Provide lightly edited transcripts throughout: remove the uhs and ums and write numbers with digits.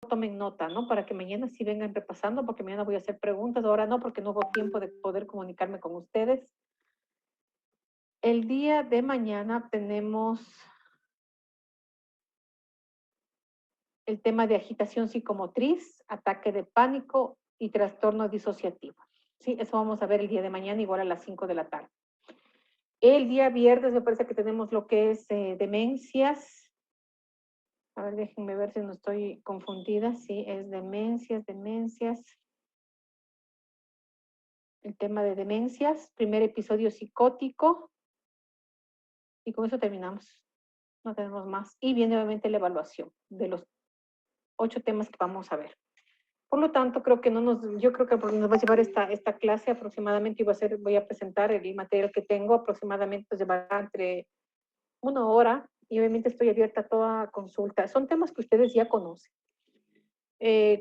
tomen nota, ¿no? Para que mañana sí vengan repasando, porque mañana voy a hacer preguntas, ahora no, porque no hubo tiempo de poder comunicarme con ustedes. El día de mañana tenemos el tema de agitación psicomotriz, ataque de pánico y trastorno disociativo. Sí, eso vamos a ver el día de mañana, igual a las 5 de la tarde. El día viernes me parece que tenemos lo que es demencias. A ver, déjenme ver si no estoy confundida. Sí, es demencias. El tema de demencias, primer episodio psicótico. Y con eso terminamos. No tenemos más. Y viene obviamente la evaluación de los 8 temas que vamos a ver. Por lo tanto, creo que yo creo que nos va a llevar esta clase aproximadamente, voy a presentar el material que tengo, aproximadamente nos llevará entre 1 hora, y obviamente estoy abierta a toda consulta. Son temas que ustedes ya conocen.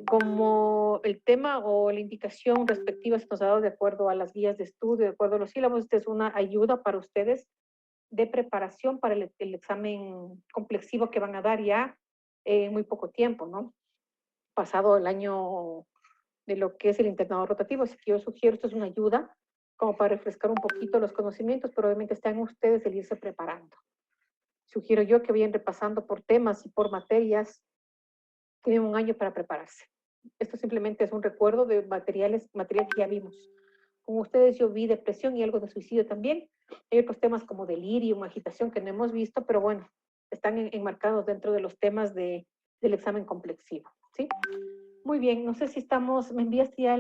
Como el tema o la indicación respectiva se nos ha dado de acuerdo a las guías de estudio, de acuerdo a los sílabos, esta es una ayuda para ustedes de preparación para el examen complexivo que van a dar ya en muy poco tiempo, ¿no? Pasado el año de lo que es el internado rotativo, así que yo sugiero, esto es una ayuda como para refrescar un poquito los conocimientos, pero obviamente están ustedes el irse preparando. Sugiero yo que vayan repasando por temas y por materias, tienen un año para prepararse. Esto simplemente es un recuerdo de material que ya vimos. Con ustedes yo vi depresión y algo de suicidio también. Hay otros temas como delirium, agitación que no hemos visto, pero bueno, están enmarcados dentro de los temas del examen complexivo, ¿sí? Muy bien, no sé si estamos, ¿me enviaste ya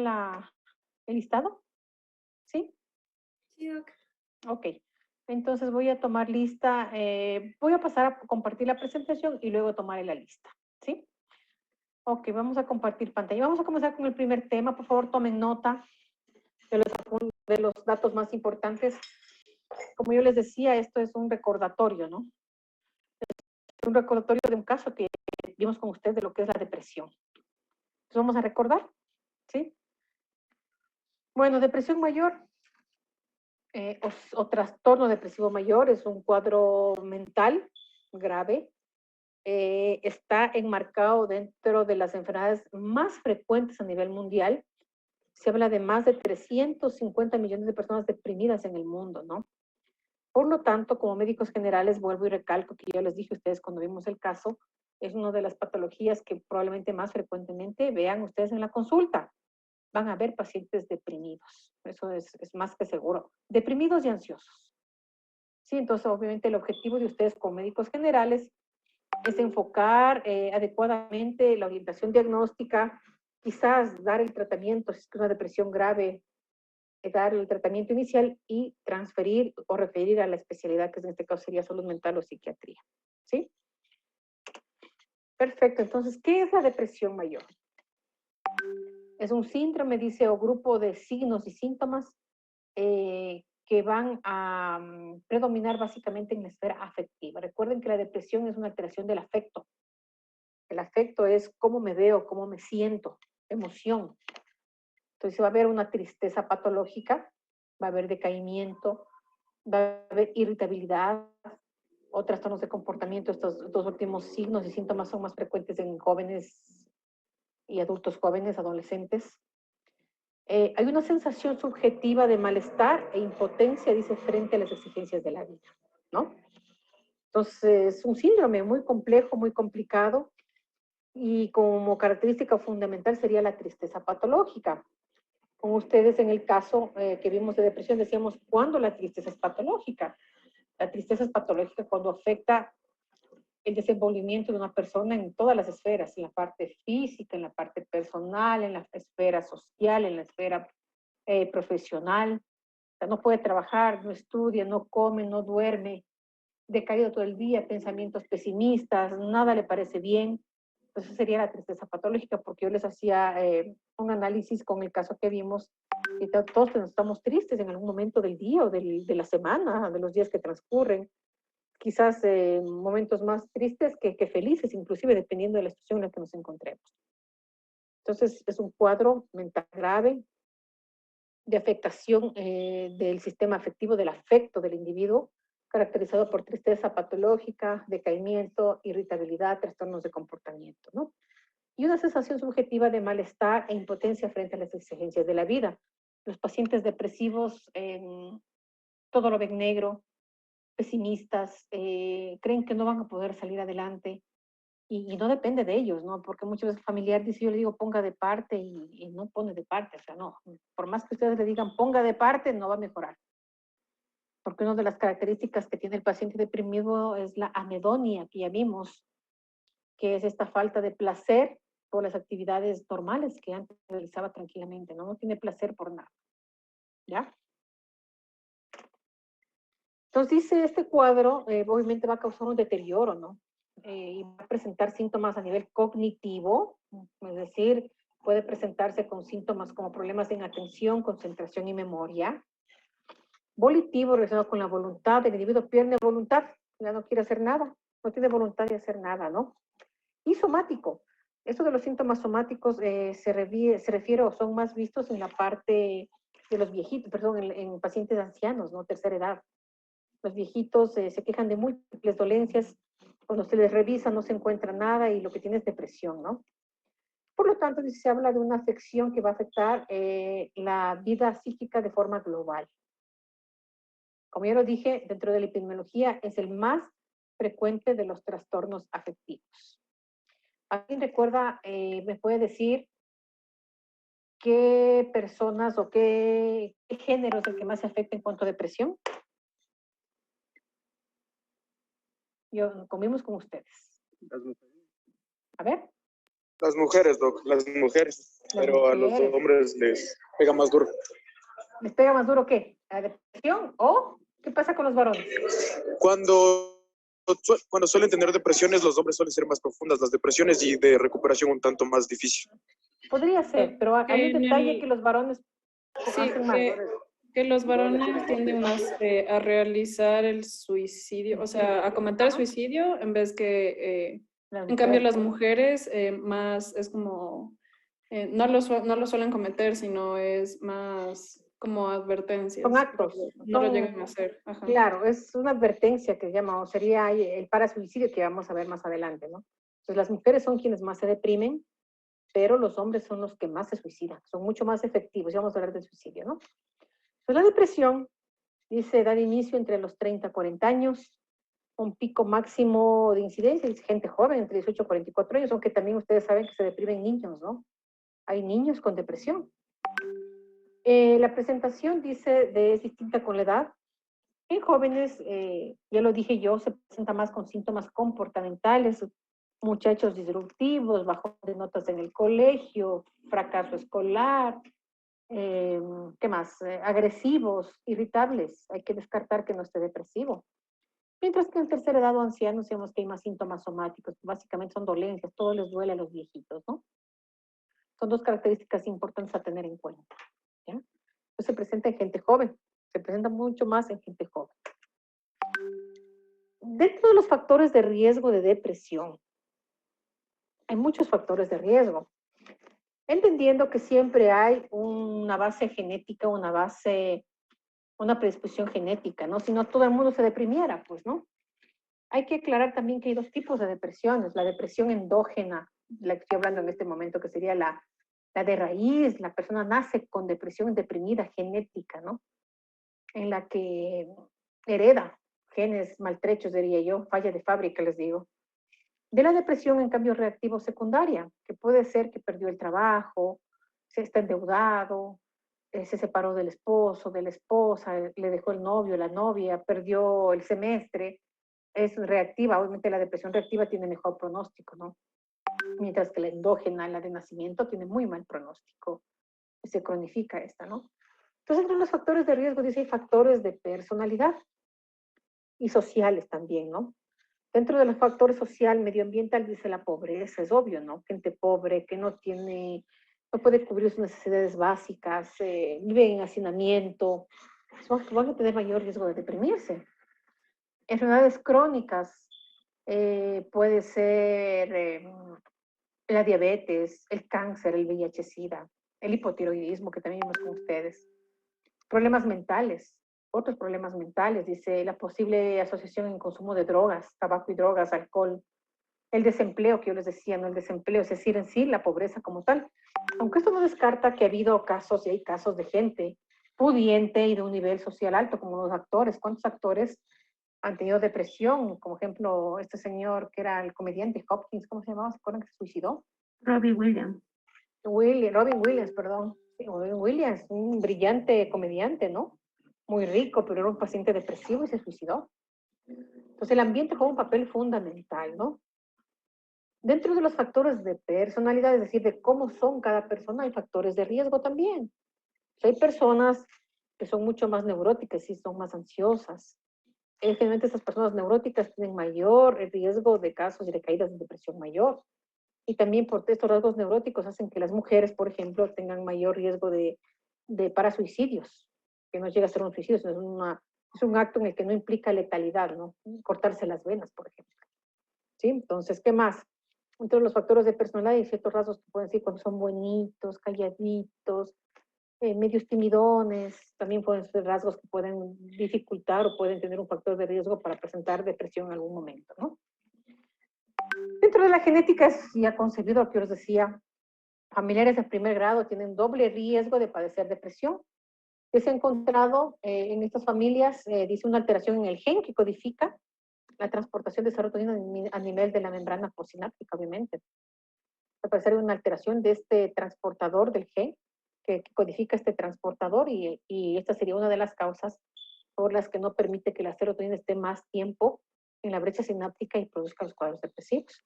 el listado? ¿Sí? Sí, doc. Ok. Entonces voy a tomar lista, voy a pasar a compartir la presentación y luego tomar la lista, ¿sí? Ok, vamos a compartir pantalla. Vamos a comenzar con el primer tema. Por favor, tomen nota de los datos más importantes. Como yo les decía, esto es un recordatorio, ¿no? Un recordatorio de un caso que vimos con ustedes de lo que es la depresión. Entonces vamos a recordar, ¿sí? Bueno, depresión mayor o trastorno depresivo mayor es un cuadro mental grave. Está enmarcado dentro de las enfermedades más frecuentes a nivel mundial. Se habla de más de 350 millones de personas deprimidas en el mundo, ¿no? Por lo tanto, como médicos generales, vuelvo y recalco que yo les dije a ustedes cuando vimos el caso, es una de las patologías que probablemente más frecuentemente vean ustedes en la consulta. Van a ver pacientes deprimidos, eso es más que seguro, deprimidos y ansiosos. Sí, entonces obviamente el objetivo de ustedes como médicos generales es enfocar adecuadamente la orientación diagnóstica, quizás dar el tratamiento, si es que una depresión grave, dar el tratamiento inicial y transferir o referir a la especialidad, que en este caso sería salud mental o psiquiatría. ¿Sí? Perfecto. Entonces, ¿qué es la depresión mayor? Es un síndrome, dice, o grupo de signos y síntomas que van a predominar básicamente en la esfera afectiva. Recuerden que la depresión es una alteración del afecto. El afecto es cómo me veo, cómo me siento, emoción. Entonces va a haber una tristeza patológica, va a haber decaimiento, va a haber irritabilidad o trastornos de comportamiento. Estos dos últimos signos y síntomas son más frecuentes en jóvenes y adultos jóvenes, adolescentes. Hay una sensación subjetiva de malestar e impotencia, dice, frente a las exigencias de la vida, ¿no? Entonces, es un síndrome muy complejo, muy complicado, y como característica fundamental sería la tristeza patológica. Con ustedes en el caso que vimos de depresión, decíamos, ¿cuándo la tristeza es patológica? La tristeza es patológica cuando afecta el desenvolvimiento de una persona en todas las esferas, en la parte física, en la parte personal, en la esfera social, en la esfera profesional. O sea, no puede trabajar, no estudia, no come, no duerme, decaído todo el día, pensamientos pesimistas, nada le parece bien. Entonces sería la tristeza patológica, porque yo les hacía un análisis con el caso que vimos, y todos estamos tristes en algún momento del día o de la semana, de los días que transcurren. Quizás momentos más tristes que felices, inclusive dependiendo de la situación en la que nos encontremos. Entonces es un cuadro mental grave de afectación del sistema afectivo, del afecto del individuo, caracterizado por tristeza patológica, decaimiento, irritabilidad, trastornos de comportamiento, ¿no? y una sensación subjetiva de malestar e impotencia frente a las exigencias de la vida. Los pacientes depresivos todo lo ven negro, pesimistas, creen que no van a poder salir adelante y no depende de ellos, ¿no? Porque muchas veces el familiar dice, yo le digo ponga de parte y no pone de parte, o sea, no, por más que ustedes le digan ponga de parte, no va a mejorar. Porque una de las características que tiene el paciente deprimido es la anedonia, que ya vimos, que es esta falta de placer por las actividades normales que antes realizaba tranquilamente, ¿no? No tiene placer por nada, ¿ya? Entonces dice, este cuadro obviamente va a causar un deterioro, ¿no? Y va a presentar síntomas a nivel cognitivo, es decir, puede presentarse con síntomas como problemas en atención, concentración y memoria. Volitivo, relacionado con la voluntad, el individuo pierde voluntad, ya no quiere hacer nada, no tiene voluntad de hacer nada, ¿no? Y somático, esto de los síntomas somáticos se refiere o son más vistos en la parte de los viejitos, perdón, en pacientes ancianos, ¿no? Tercera edad. Los viejitos se quejan de múltiples dolencias, cuando se les revisa no se encuentra nada y lo que tiene es depresión, ¿no? Por lo tanto, se habla de una afección que va a afectar la vida psíquica de forma global. Como ya lo dije, dentro de la epidemiología es el más frecuente de los trastornos afectivos. ¿Alguien recuerda, me puede decir qué personas o qué género es el que más se afecta en cuanto a depresión? Yo comimos con ustedes. Las mujeres. A ver. Las mujeres, Doc, las mujeres. Las Pero a los mujeres. hombres les pega más duro. ¿Les pega más duro qué? ¿La depresión o qué pasa con los varones? Cuando suelen tener depresiones, los hombres suelen ser más profundas las depresiones y de recuperación un tanto más difícil. Podría ser, pero hay un detalle que los varones Sí, hacen más. que los varones tienden más a realizar el suicidio, o sea, a cometer suicidio en vez que, en cambio, las mujeres más es como, no lo suelen cometer, sino es más como advertencias. Son actos. No lo llegan a hacer. Ajá. Claro, es una advertencia que llama, o sería el parasuicidio que vamos a ver más adelante, ¿no? Entonces las mujeres son quienes más se deprimen, pero los hombres son los que más se suicidan, son mucho más efectivos, ya vamos a hablar del suicidio, ¿no? Pues la depresión, dice, da inicio entre los 30 a 40 años, un pico máximo de incidencia, es gente joven, entre 18 y 44 años, aunque también ustedes saben que se deprimen niños, ¿no? Hay niños con depresión. La presentación, dice, es distinta con la edad. En jóvenes, ya lo dije yo, se presenta más con síntomas comportamentales, muchachos disruptivos, bajón de notas en el colegio, fracaso escolar, ¿qué más? Agresivos, irritables. Hay que descartar que no esté depresivo. Mientras que en tercera edad o ancianos, sabemos que hay más síntomas somáticos, básicamente son dolencias, todo les duele a los viejitos, ¿no? Son dos características importantes a tener en cuenta, ¿ya? Entonces se presenta en gente joven, se presenta mucho más en gente joven. Dentro de los factores de riesgo de depresión, hay muchos factores de riesgo, entendiendo que siempre hay una base genética, una predisposición genética, ¿no? Si no, todo el mundo se deprimiera, pues, ¿no? Hay que aclarar también que hay dos tipos de depresiones, la depresión endógena, la que estoy hablando en este momento, que sería la de raíz, la persona nace con depresión deprimida genética, ¿no? En la que hereda genes maltrechos, diría yo, falla de fábrica, les digo. De la depresión, en cambio, reactivo secundaria, que puede ser que perdió el trabajo, se está endeudado, se separó del esposo, de la esposa, le dejó el novio, la novia, perdió el semestre, es reactiva. Obviamente la depresión reactiva tiene mejor pronóstico, ¿no? Mientras que la endógena, la de nacimiento, tiene muy mal pronóstico. Se cronifica esta, ¿no? Entonces, entre los factores de riesgo, dice, hay factores de personalidad y sociales también, ¿no? Dentro de los factores social, medioambiental, dice la pobreza, es obvio, ¿no? Gente pobre que no puede cubrir sus necesidades básicas, vive en hacinamiento, van a tener mayor riesgo de deprimirse. Enfermedades crónicas, puede ser la diabetes, el cáncer, el VIH-Sida, el hipotiroidismo, que también vimos con ustedes. Problemas mentales, otros problemas mentales, dice la posible asociación en consumo de drogas, tabaco y drogas, alcohol, El desempleo, que yo les decía, ¿no? El desempleo, es decir, en sí, la pobreza como tal. Aunque esto no descarta que ha habido casos, y hay casos de gente pudiente y de un nivel social alto, como los actores. ¿Cuántos actores han tenido depresión? Como ejemplo, este señor que era el comediante Hopkins, ¿cómo se llamaba? ¿Se acuerdan que se suicidó? Robbie Williams. Robin Williams, perdón. Sí, Robin Williams, un brillante comediante, ¿no? Muy rico, pero era un paciente depresivo y se suicidó. Entonces el ambiente juega un papel fundamental, ¿no? Dentro de los factores de personalidad, es decir, de cómo son cada persona, hay factores de riesgo también. Hay personas que son mucho más neuróticas y son más ansiosas. Generalmente estas personas neuróticas tienen mayor riesgo de casos y de caídas de depresión mayor. Y también por estos rasgos neuróticos hacen que las mujeres, por ejemplo, tengan mayor riesgo para suicidios, que no llega a ser un suicidio, sino es un acto en el que no implica letalidad, ¿no? Cortarse las venas, por ejemplo. ¿Sí? Entonces, ¿qué más? Entre los factores de personalidad hay ciertos rasgos que pueden decir cuando son bonitos, calladitos, medios timidones, también pueden ser rasgos que pueden dificultar o pueden tener un factor de riesgo para presentar depresión en algún momento, ¿no? Dentro de la genética es ya concebido lo que os decía, familiares de primer grado tienen doble riesgo de padecer depresión. Que se ha encontrado en estas familias, dice una alteración en el gen que codifica la transportación de serotonina a nivel de la membrana postsináptica, obviamente. Al parecer hay una alteración de este transportador del gen que codifica este transportador y esta sería una de las causas por las que no permite que la serotonina esté más tiempo en la brecha sináptica y produzca los cuadros depresivos.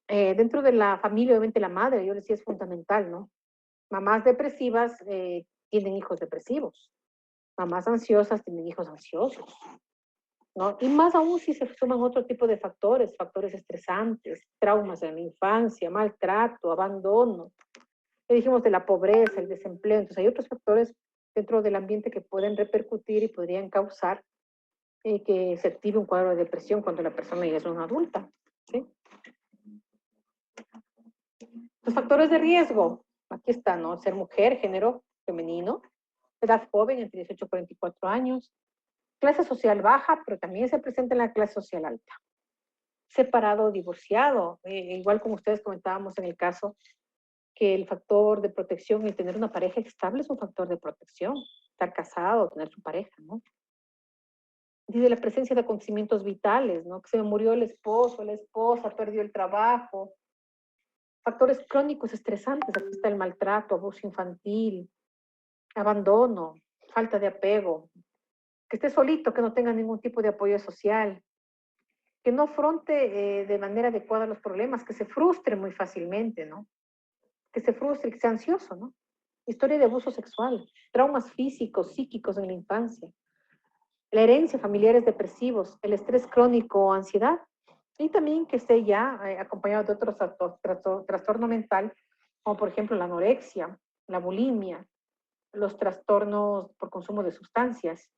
Dentro de la familia, obviamente la madre, yo les decía, es fundamental, ¿no? Mamás depresivas tienen hijos depresivos. Mamás ansiosas tienen hijos ansiosos, ¿no? Y más aún si se suman otro tipo de factores, factores estresantes, traumas en la infancia, maltrato, abandono. Ya dijimos de la pobreza, el desempleo. Entonces hay otros factores dentro del ambiente que pueden repercutir y podrían causar que se active un cuadro de depresión cuando la persona ya es una adulta, ¿sí? Los factores de riesgo, aquí está, ¿no? Ser mujer, género femenino, edad joven, entre 18 y 44 años, clase social baja, pero también se presenta en la clase social alta. Separado o divorciado, igual como ustedes comentábamos en el caso, que el factor de protección, el tener una pareja estable es un factor de protección, estar casado, tener su pareja, ¿no? Dice la presencia de acontecimientos vitales, ¿no? Que se me murió el esposo, la esposa, perdió el trabajo. Factores crónicos estresantes, aquí está el maltrato, abuso infantil, abandono, falta de apego, que esté solito, que no tenga ningún tipo de apoyo social, que no afronte de manera adecuada los problemas, que se frustre muy fácilmente, ¿no? Que se frustre, que sea ansioso, ¿no? Historia de abuso sexual, traumas físicos, psíquicos en la infancia, la herencia, familiares depresivos, el estrés crónico o ansiedad, y también que esté ya acompañado de otros trastorno mental, como por ejemplo la anorexia, la bulimia, los trastornos por consumo de sustancias.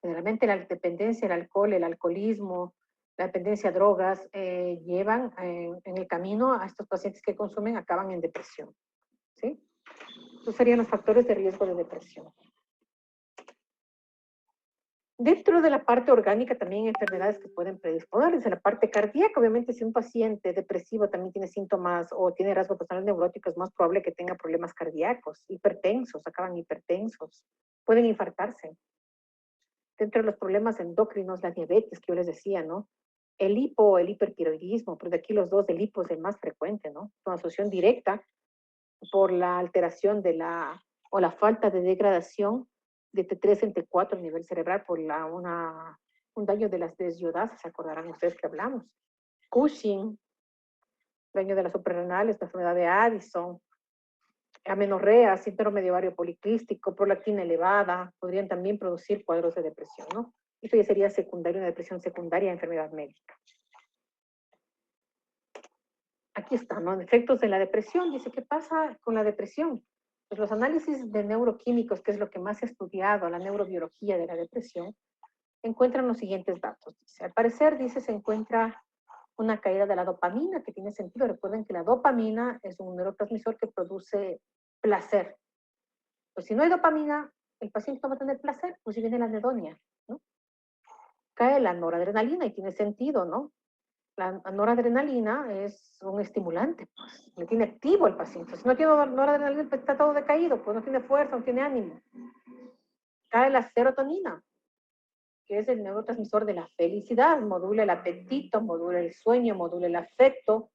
Generalmente la dependencia, el alcohol, el alcoholismo, la dependencia a drogas llevan en el camino a estos pacientes que consumen, acaban en depresión, ¿sí? Estos serían los factores de riesgo de depresión. Dentro de la parte orgánica también hay enfermedades que pueden predisponer. Desde la parte cardíaca, obviamente, si un paciente depresivo también tiene síntomas o tiene rasgos personales neuróticos, es más probable que tenga problemas cardíacos, hipertensos, acaban hipertensos, pueden infartarse. Dentro de los problemas endocrinos, la diabetes, que yo les decía, ¿no? El hipertiroidismo, pero de aquí los dos, el hipo es el más frecuente, ¿no? Una asociación directa por la alteración o la falta de degradación de T3 en T4 a nivel cerebral por un daño de las desyodasas, se acordarán ustedes que hablamos. Cushing, daño de las suprarrenales, la enfermedad de Addison, amenorrea, síndrome de ovario poliquístico, prolactina elevada, podrían también producir cuadros de depresión, ¿no? Esto ya sería secundario, una depresión secundaria, enfermedad médica. Aquí está, ¿no? Efectos de la depresión. Dice, ¿qué pasa con la depresión? Pues los análisis de neuroquímicos, que es lo que más se ha estudiado, la neurobiología de la depresión, encuentran los siguientes datos. Dice, al parecer, dice, se encuentra una caída de la dopamina, que tiene sentido. Recuerden que la dopamina es un neurotransmisor que produce placer. Pues si no hay dopamina, el paciente no va a tener placer, pues si viene la anedonia, ¿no? Cae la noradrenalina y tiene sentido, ¿no? La noradrenalina es un estimulante, pues, le tiene activo al paciente. Si no tiene noradrenalina, pues, está todo decaído, pues no tiene fuerza, no tiene ánimo. Cae la serotonina, que es el neurotransmisor de la felicidad, modula el apetito, modula el sueño, modula el afecto.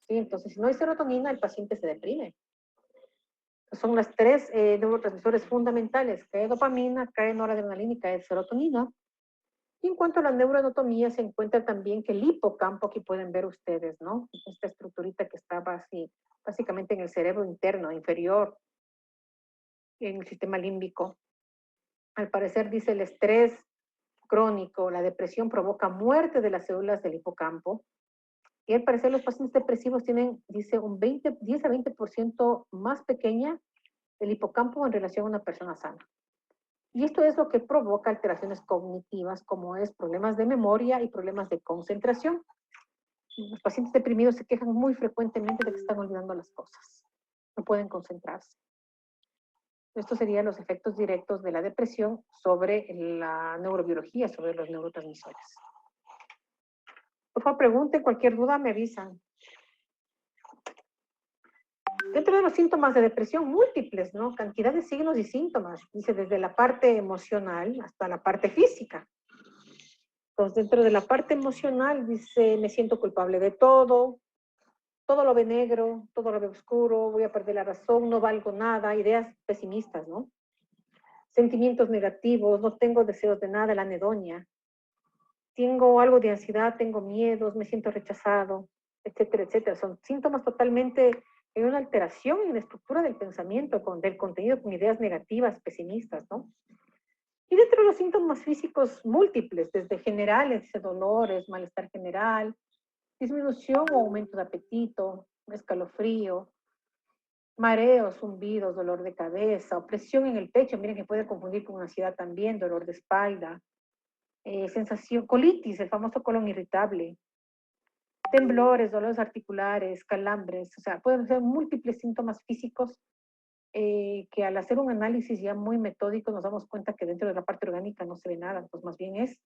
¿Sí? Entonces, si no hay serotonina, el paciente se deprime. Son las tres neurotransmisores fundamentales. Cae dopamina, cae noradrenalina y cae serotonina. Y en cuanto a la neuroanatomía, se encuentra también que el hipocampo, aquí pueden ver ustedes, ¿no? Esta estructurita que estaba así, básicamente en el cerebro interno, inferior, en el sistema límbico. Al parecer, dice, el estrés crónico, la depresión provoca muerte de las células del hipocampo. Y al parecer los pacientes depresivos tienen, dice, un 10 a 20% más pequeña del hipocampo en relación a una persona sana. Y esto es lo que provoca alteraciones cognitivas, como es problemas de memoria y problemas de concentración. Los pacientes deprimidos se quejan muy frecuentemente de que están olvidando las cosas. No pueden concentrarse. Estos serían los efectos directos de la depresión sobre la neurobiología, sobre los neurotransmisores. Por favor, pregunten, cualquier duda me avisan. Dentro de los síntomas de depresión múltiples, ¿no? Cantidad de signos y síntomas. Dice desde la parte emocional hasta la parte física. Entonces, dentro de la parte emocional, dice, me siento culpable de todo lo ve negro, todo lo ve oscuro, voy a perder la razón, no valgo nada, ideas pesimistas, ¿no? Sentimientos negativos, no tengo deseos de nada, la anedonia. Tengo algo de ansiedad, tengo miedos, me siento rechazado, etcétera, etcétera. Son síntomas totalmente en una alteración en la estructura del pensamiento, del contenido con ideas negativas, pesimistas, ¿no? Y dentro de los síntomas físicos múltiples, desde generales, dolores, malestar general, disminución o aumento de apetito, escalofrío, mareos, zumbidos, dolor de cabeza, opresión en el pecho, miren que puede confundir con ansiedad también, dolor de espalda, sensación, colitis, el famoso colon irritable, temblores, dolores articulares, calambres, o sea, pueden ser múltiples síntomas físicos que al hacer un análisis ya muy metódico nos damos cuenta que dentro de la parte orgánica no se ve nada, pues más bien es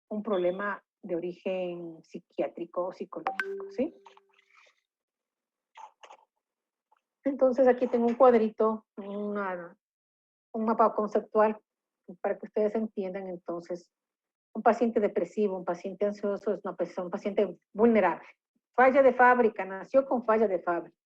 un problema de origen psiquiátrico o psicológico, ¿sí? Entonces aquí tengo un cuadrito, un mapa conceptual para que ustedes entiendan. Entonces, un paciente depresivo, un paciente ansioso es una persona, un paciente vulnerable. Falla de fábrica, nació con falla de fábrica.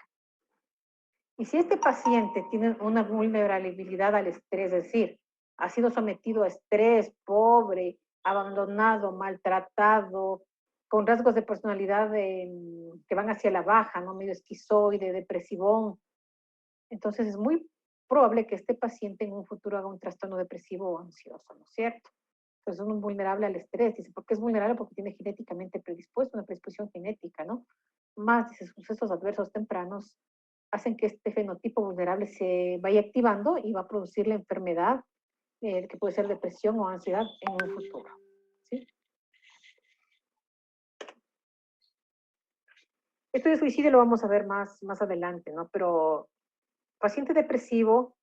Y si este paciente tiene una vulnerabilidad al estrés, es decir, ha sido sometido a estrés, pobre, abandonado, maltratado, con rasgos de personalidad que van hacia la baja, ¿no? Medio esquizoide, depresivón, entonces es muy probable que este paciente en un futuro haga un trastorno depresivo o ansioso, ¿no es cierto? Entonces es un vulnerable al estrés. Dice, ¿por qué es vulnerable? Porque tiene genéticamente predispuesto, una predisposición genética, ¿no? Más, dice, sucesos adversos tempranos hacen que este fenotipo vulnerable se vaya activando y va a producir la enfermedad que puede ser depresión o ansiedad en un futuro, ¿sí? Esto de suicidio lo vamos a ver más adelante, ¿no? Pero paciente depresivo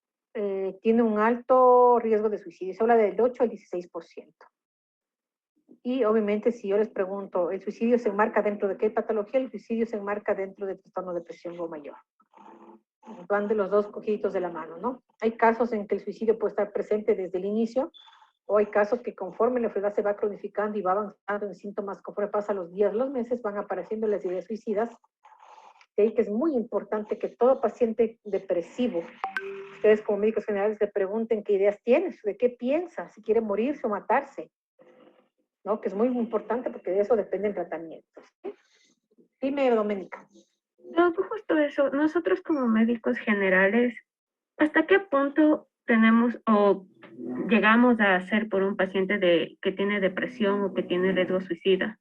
tiene un alto riesgo de suicidio, se habla del 8 al 16%. Y obviamente si yo les pregunto, ¿el suicidio se enmarca dentro de qué patología? El suicidio se enmarca dentro de trastorno de depresión o mayor. Van de los dos cogiditos de la mano, ¿no? Hay casos en que el suicidio puede estar presente desde el inicio, o hay casos que conforme la enfermedad se va cronificando y va avanzando en síntomas, conforme pasan los días, los meses, van apareciendo las ideas suicidas. De ahí que es muy importante que todo paciente depresivo, ustedes como médicos generales le pregunten qué ideas tienes, de qué piensa, si quiere morirse o matarse, ¿no? Que es muy importante porque de eso depende el tratamiento. ¿Sí? Dime, Doménica. No, pues justo eso. Nosotros como médicos generales, ¿hasta qué punto tenemos o llegamos a hacer por un paciente que tiene depresión o que tiene riesgo suicida?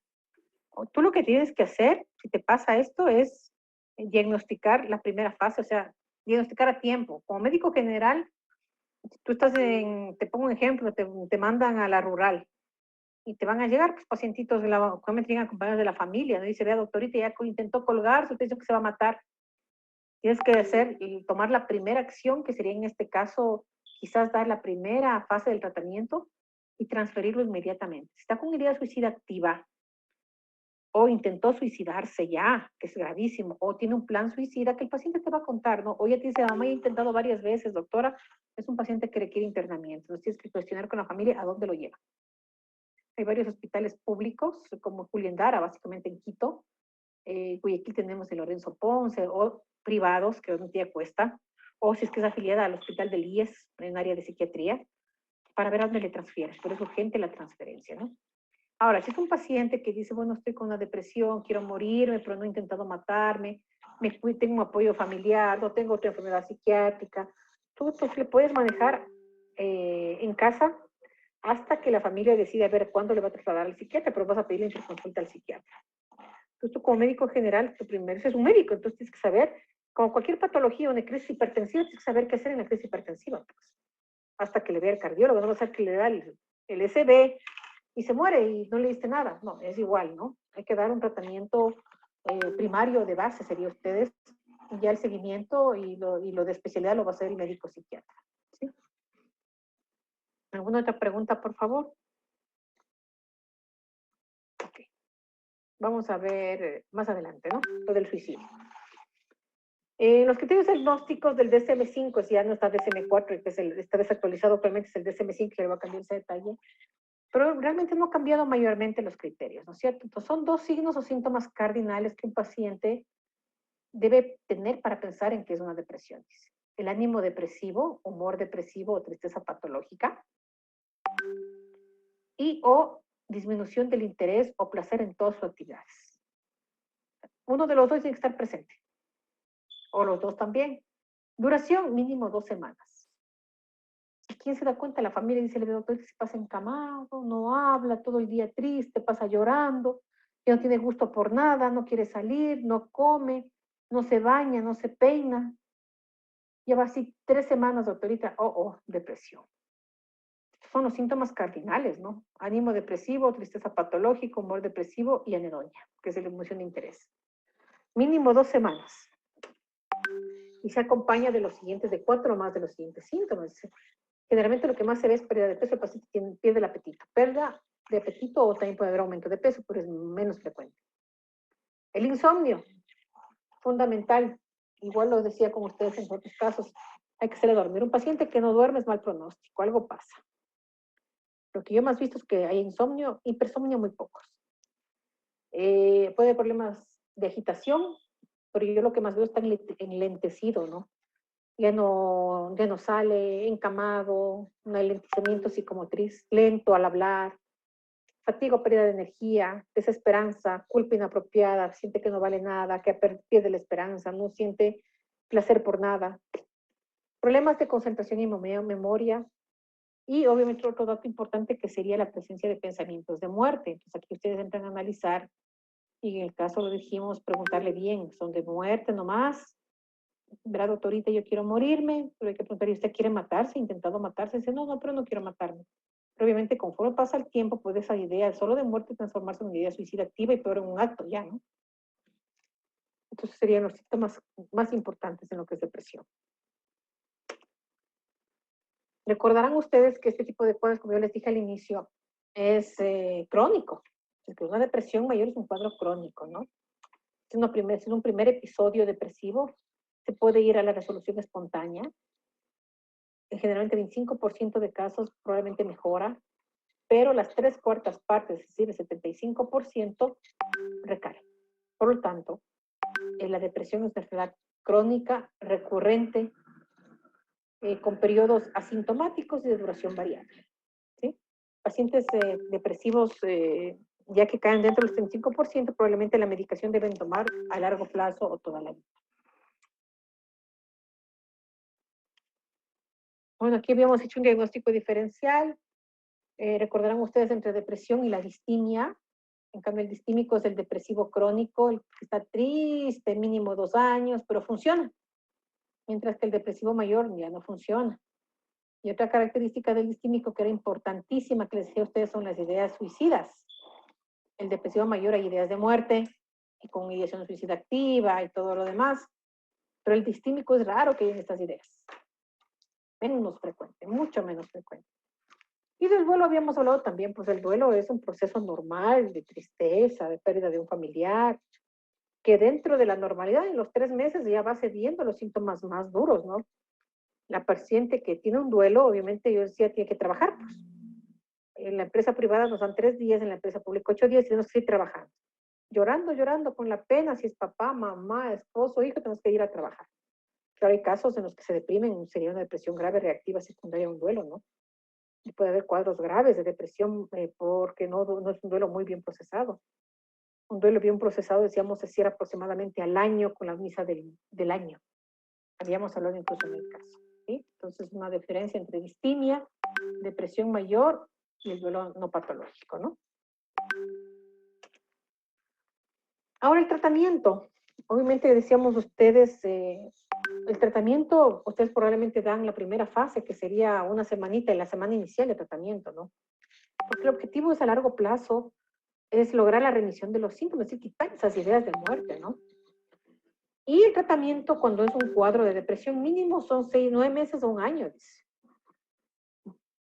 Tú lo que tienes que hacer, si te pasa esto, es diagnosticar la primera fase, o sea, diagnosticar a tiempo. Como médico general, tú estás te pongo un ejemplo, te mandan a la rural y te van a llegar pues, pacientitos de la, me llegan acompañados de la familia, ¿no? Dice, vea, doctorita, ya intentó colgarse, usted dice que se va a matar. Tienes que hacer y tomar la primera acción, que sería en este caso, quizás dar la primera fase del tratamiento y transferirlo inmediatamente. Si está con idea suicida activa, o intentó suicidarse ya, que es gravísimo, o tiene un plan suicida que el paciente te va a contar, ¿no? O ya te dice, mamá, he intentado varias veces, doctora, es un paciente que requiere internamiento. Entonces tienes que cuestionar con la familia a dónde lo lleva. Hay varios hospitales públicos, como Julián Dara, básicamente en Quito. Guayaquil tenemos el Lorenzo Ponce, o privados, que hoy en día cuesta, o si es que es afiliada al hospital del IES, en área de psiquiatría, para ver a dónde le transfieres. Pero es urgente la transferencia, ¿no? Ahora, si es un paciente que dice, bueno, estoy con una depresión, quiero morirme, pero no he intentado matarme, tengo un apoyo familiar, no tengo otra enfermedad psiquiátrica, tú pues, le puedes manejar en casa hasta que la familia decida ver cuándo le va a trasladar al psiquiatra, pero vas a pedirle interconsulta al psiquiatra. Entonces tú como médico general, tu primero es un médico, entonces tienes que saber, como cualquier patología o una crisis hipertensiva, tienes que saber qué hacer en la crisis hipertensiva, pues, hasta que le vea el cardiólogo, no va a ser que le da el SB y se muere y no le diste nada. No, es igual, ¿no? Hay que dar un tratamiento primario de base, sería ustedes, y ya el seguimiento y lo de especialidad lo va a hacer el médico psiquiatra. ¿Sí? ¿Alguna otra pregunta, por favor? Ok. Vamos a ver más adelante, ¿no? Lo del suicidio. Los criterios diagnósticos del DSM-5, si ya no está DSM-4, que está desactualizado, probablemente es el DSM-5, que le va a cambiar ese detalle, pero realmente no ha cambiado mayormente los criterios, ¿no es cierto? Entonces, son 2 signos o síntomas cardinales que un paciente debe tener para pensar en que es una depresión. Dice. El ánimo depresivo, humor depresivo o tristeza patológica, y o disminución del interés o placer en todas sus actividades. Uno de los dos tiene que estar presente, o los dos también. Duración, mínimo 2 semanas. ¿Quién se da cuenta? La familia dice, el doctor se pasa encamado, no habla, todo el día triste, pasa llorando, ya no tiene gusto por nada, no quiere salir, no come, no se baña, no se peina. Lleva así 3 semanas, doctorita, depresión. Son los síntomas cardinales, ¿no? Ánimo depresivo, tristeza patológica, humor depresivo y anedonia, que es la emoción de interés. Mínimo 2 semanas. Y se acompaña de los siguientes, de 4 o más de los siguientes síntomas. Generalmente lo que más se ve es pérdida de peso, el paciente pierde el apetito. Pérdida de apetito o también puede haber aumento de peso, pero es menos frecuente. El insomnio, fundamental. Igual lo decía con ustedes en otros casos, hay que hacerle dormir. Un paciente que no duerme es mal pronóstico, algo pasa. Lo que yo más visto es que hay insomnio, hipersomnio muy pocos. Puede haber problemas de agitación, pero yo lo que más veo está enlentecido, ¿no? Ya no sale, encamado, un alentamiento psicomotriz, lento al hablar, fatiga o pérdida de energía, desesperanza, culpa inapropiada, siente que no vale nada, que pierde la esperanza, no siente placer por nada. Problemas de concentración y memoria. Y obviamente otro dato importante que sería la presencia de pensamientos de muerte. Entonces aquí ustedes entran a analizar y en el caso lo dijimos, preguntarle bien, ¿son de muerte nomás? Verá, doctorita, yo quiero morirme, pero hay que preguntar, ¿y usted quiere matarse? ¿Ha intentado matarse? Dice, no, pero no quiero matarme. Pero obviamente, conforme pasa el tiempo, puede esa idea solo de muerte transformarse en una idea suicida activa y peor en un acto ya, ¿no? Entonces serían los síntomas más importantes en lo que es depresión. Recordarán ustedes que este tipo de cuadros, como yo les dije al inicio, es crónico. Es que una depresión mayor es un cuadro crónico, ¿no? Si es un primer episodio depresivo, se puede ir a la resolución espontánea. Generalmente 25% de casos probablemente mejora, pero las 3/4 partes, es decir, el 75%, recae. Por lo tanto, la depresión es una enfermedad crónica, recurrente, con periodos asintomáticos y de duración variable. ¿Sí? Pacientes depresivos, ya que caen dentro del 35%, probablemente la medicación deben tomar a largo plazo o toda la vida. Bueno, aquí habíamos hecho un diagnóstico diferencial. Recordarán ustedes entre depresión y la distimia. En cambio, el distímico es el depresivo crónico, el que está triste, mínimo 2 años, pero funciona. Mientras que el depresivo mayor ya no funciona. Y otra característica del distímico que era importantísima, que les decía a ustedes, son las ideas suicidas. El depresivo mayor hay ideas de muerte, y con ideación suicida activa y todo lo demás. Pero el distímico es raro que haya estas ideas. Menos frecuente, mucho menos frecuente. Y del duelo habíamos hablado también, pues el duelo es un proceso normal de tristeza, de pérdida de un familiar, que dentro de la normalidad en los 3 meses ya va cediendo los síntomas más duros, ¿no? La paciente que tiene un duelo, obviamente, yo decía, tiene que trabajar, pues. En la empresa privada nos dan 3 días, en la empresa pública 8 días y tenemos que ir trabajando. Llorando, llorando, con la pena, si es papá, mamá, esposo, hijo, tenemos que ir a trabajar. Claro, hay casos en los que se deprimen, sería una depresión grave reactiva secundaria a un duelo, ¿no? Y puede haber cuadros graves de depresión porque no es un duelo muy bien procesado. Un duelo bien procesado, decíamos, se cierra aproximadamente al año con la misa del año. Habíamos hablado incluso en el caso. ¿Sí? Entonces, una diferencia entre distimia, depresión mayor y el duelo no patológico, ¿no? Ahora el tratamiento. Obviamente decíamos ustedes, el tratamiento, ustedes probablemente dan la primera fase, que sería una semanita, en la semana inicial de tratamiento, ¿no? Porque el objetivo es a largo plazo, es lograr la remisión de los síntomas y quitar esas ideas de muerte, ¿no? Y el tratamiento cuando es un cuadro de depresión mínimo son 6, 9 meses o un año, dice.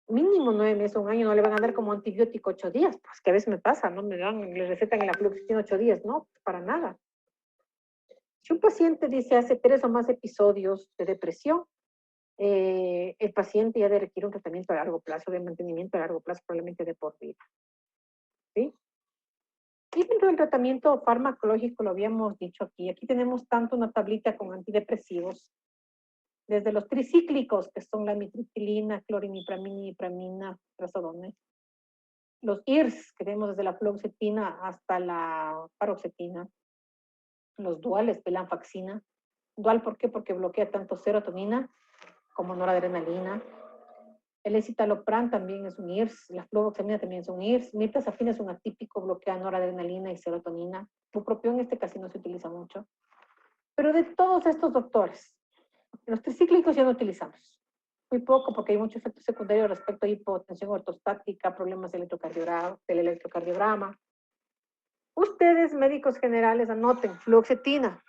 Mínimo 9 meses o un año, no le van a dar como antibiótico 8 días, pues que a veces me pasa, ¿no? Le recetan la fluoxetina 8 días, no, para nada. Si un paciente dice hace 3 o más episodios de depresión, el paciente ya requiere un tratamiento a largo plazo, de mantenimiento a largo plazo, probablemente de por vida. ¿Sí? Y dentro del tratamiento farmacológico, lo habíamos dicho aquí tenemos tanto una tablita con antidepresivos, desde los tricíclicos, que son la mitriptilina, clorimipramina, ipramina, trazodone, los IRS, que tenemos desde la fluoxetina hasta la paroxetina, los duales, pelanfaxina. Dual, ¿por qué? Porque bloquea tanto serotonina como noradrenalina. El escitalopram también es un IRS, la fluoxamina también es un IRS, mirtazapina es un atípico, bloquea noradrenalina y serotonina. Bupropión en este casi no se utiliza mucho. Pero de todos estos doctores, los tricíclicos ya no utilizamos. Muy poco, porque hay mucho efecto secundario respecto a hipotensión ortostática, problemas del electrocardiograma. Ustedes, médicos generales, anoten, fluoxetina.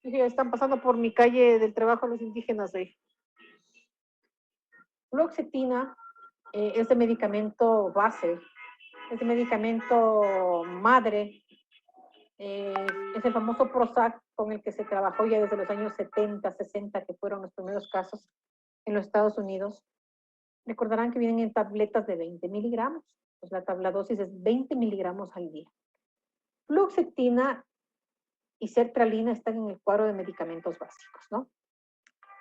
Están pasando por mi calle del trabajo los indígenas ahí. Fluoxetina es de medicamento base, es de medicamento madre, es el famoso Prozac con el que se trabajó ya desde los años 70, 60, que fueron los primeros casos en los Estados Unidos. Recordarán que vienen en tabletas de 20 miligramos, pues la dosis es 20 miligramos al día. Fluoxetina y sertralina están en el cuadro de medicamentos básicos, ¿no?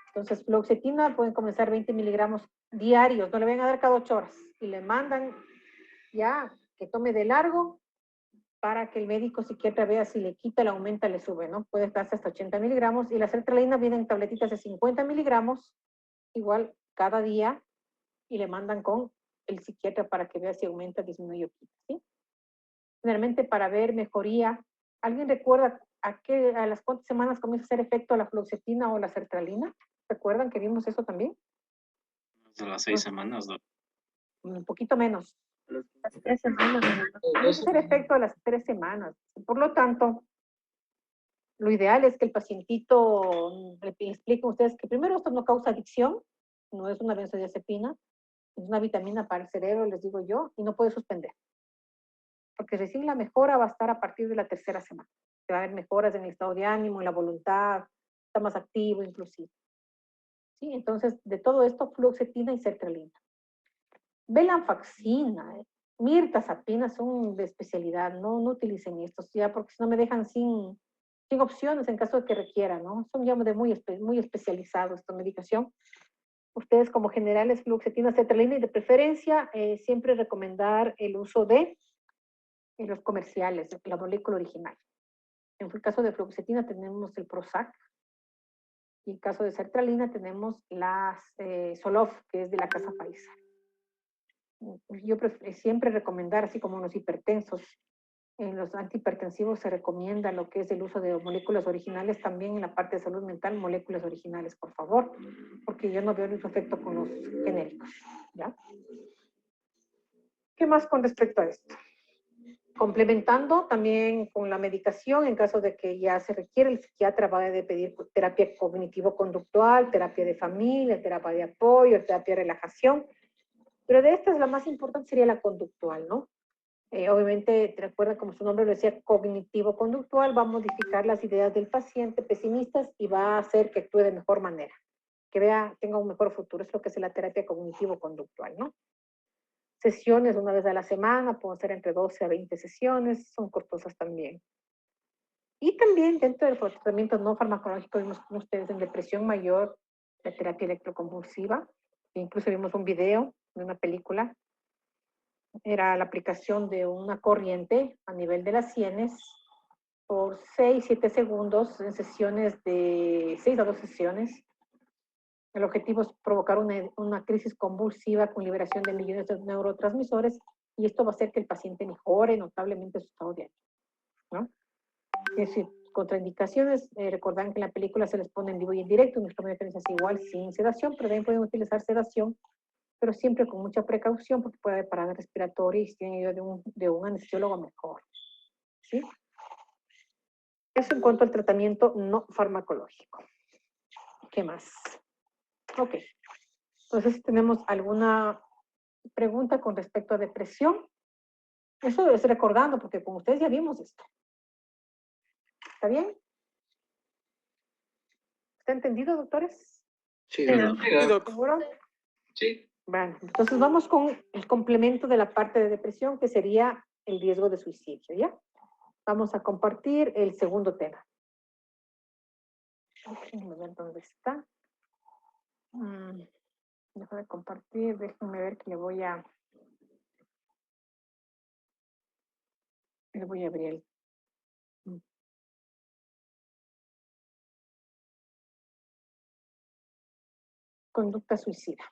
Entonces, fluoxetina pueden comenzar 20 miligramos diarios, no le van a dar cada 8 horas, y le mandan ya que tome de largo para que el médico psiquiatra vea si le quita, le aumenta, le sube, ¿no? Puede darse hasta 80 miligramos, y la sertralina viene en tabletitas de 50 miligramos, igual cada día, y le mandan con el psiquiatra para que vea si aumenta, disminuye o quita, ¿sí? Generalmente para ver mejoría. ¿Alguien recuerda a las cuántas semanas comienza a hacer efecto la fluoxetina o la sertralina? ¿Recuerdan que vimos eso también? De las 6 semanas, ¿no? Un poquito menos. Las 3 semanas. Comienza a hacer efecto a las 3 semanas. Por lo tanto, lo ideal es que el pacientito le explique a ustedes que primero esto no causa adicción, no es una benzodiazepina, es una vitamina para el cerebro, les digo yo, y no puede suspender. Porque recién la mejora va a estar a partir de la 3ª semana. Se va a ver mejoras en el estado de ánimo, en la voluntad, está más activo inclusive. ¿Sí? Entonces, de todo esto, fluoxetina y sertralina. Velanfaxina, mirtazapina son de especialidad, no utilicen estos ya, porque si no me dejan sin opciones en caso de que requieran, ¿no? Son ya de muy especializados esta medicación. Ustedes como generales, fluoxetina, sertralina, y de preferencia, siempre recomendar el uso de los comerciales, la molécula original. En el caso de fluoxetina tenemos el Prozac, y en el caso de sertralina tenemos las Zoloft, que es de la casa Pfizer. Yo siempre recomendar, así como en los hipertensos, en los antihipertensivos se recomienda lo que es el uso de moléculas originales, también en la parte de salud mental, moléculas originales, por favor, porque yo no veo el mismo efecto con los genéricos, ¿ya? ¿Qué más con respecto a esto? Complementando también con la medicación, en caso de que ya se requiere, el psiquiatra va a pedir terapia cognitivo-conductual, terapia de familia, terapia de apoyo, terapia de relajación. Pero de estas, la más importante sería la conductual, ¿no? Obviamente, te recuerda, como su nombre lo decía, cognitivo-conductual, va a modificar las ideas del paciente pesimistas y va a hacer que actúe de mejor manera, que tenga un mejor futuro. Es lo que es la terapia cognitivo-conductual, ¿no? Sesiones una vez a la semana, pueden ser entre 12 a 20 sesiones, son costosas también. Y también dentro del tratamiento no farmacológico vimos con ustedes en depresión mayor, la terapia electroconvulsiva, incluso vimos un video de una película. Era la aplicación de una corriente a nivel de las sienes por 6-7 segundos en sesiones de 6 a 12 sesiones. El objetivo es provocar una crisis convulsiva con liberación de millones de neurotransmisores y esto va a hacer que el paciente mejore notablemente su estado de ánimo, ¿no? Es decir, contraindicaciones, recordarán que en la película se les pone en vivo y en directo, nuestra referencia es igual sin sedación, pero también pueden utilizar sedación, pero siempre con mucha precaución porque puede haber parada respiratoria y si tienen ayuda de un anestesiólogo mejor, ¿sí? Eso en cuanto al tratamiento no farmacológico. ¿Qué más? Ok. Entonces, ¿tenemos alguna pregunta con respecto a depresión? Eso es recordando, porque con ustedes ya vimos esto. ¿Está bien? ¿Está entendido, doctores? Sí, Sí, doc. Sí, doc. ¿Seguro? Sí. Bueno, entonces vamos con el complemento de la parte de depresión, que sería el riesgo de suicidio, ¿ya? Vamos a compartir el segundo tema. Déjenme ver dónde está. Déjame compartir, déjenme ver que le voy a abrir el... Conducta suicida.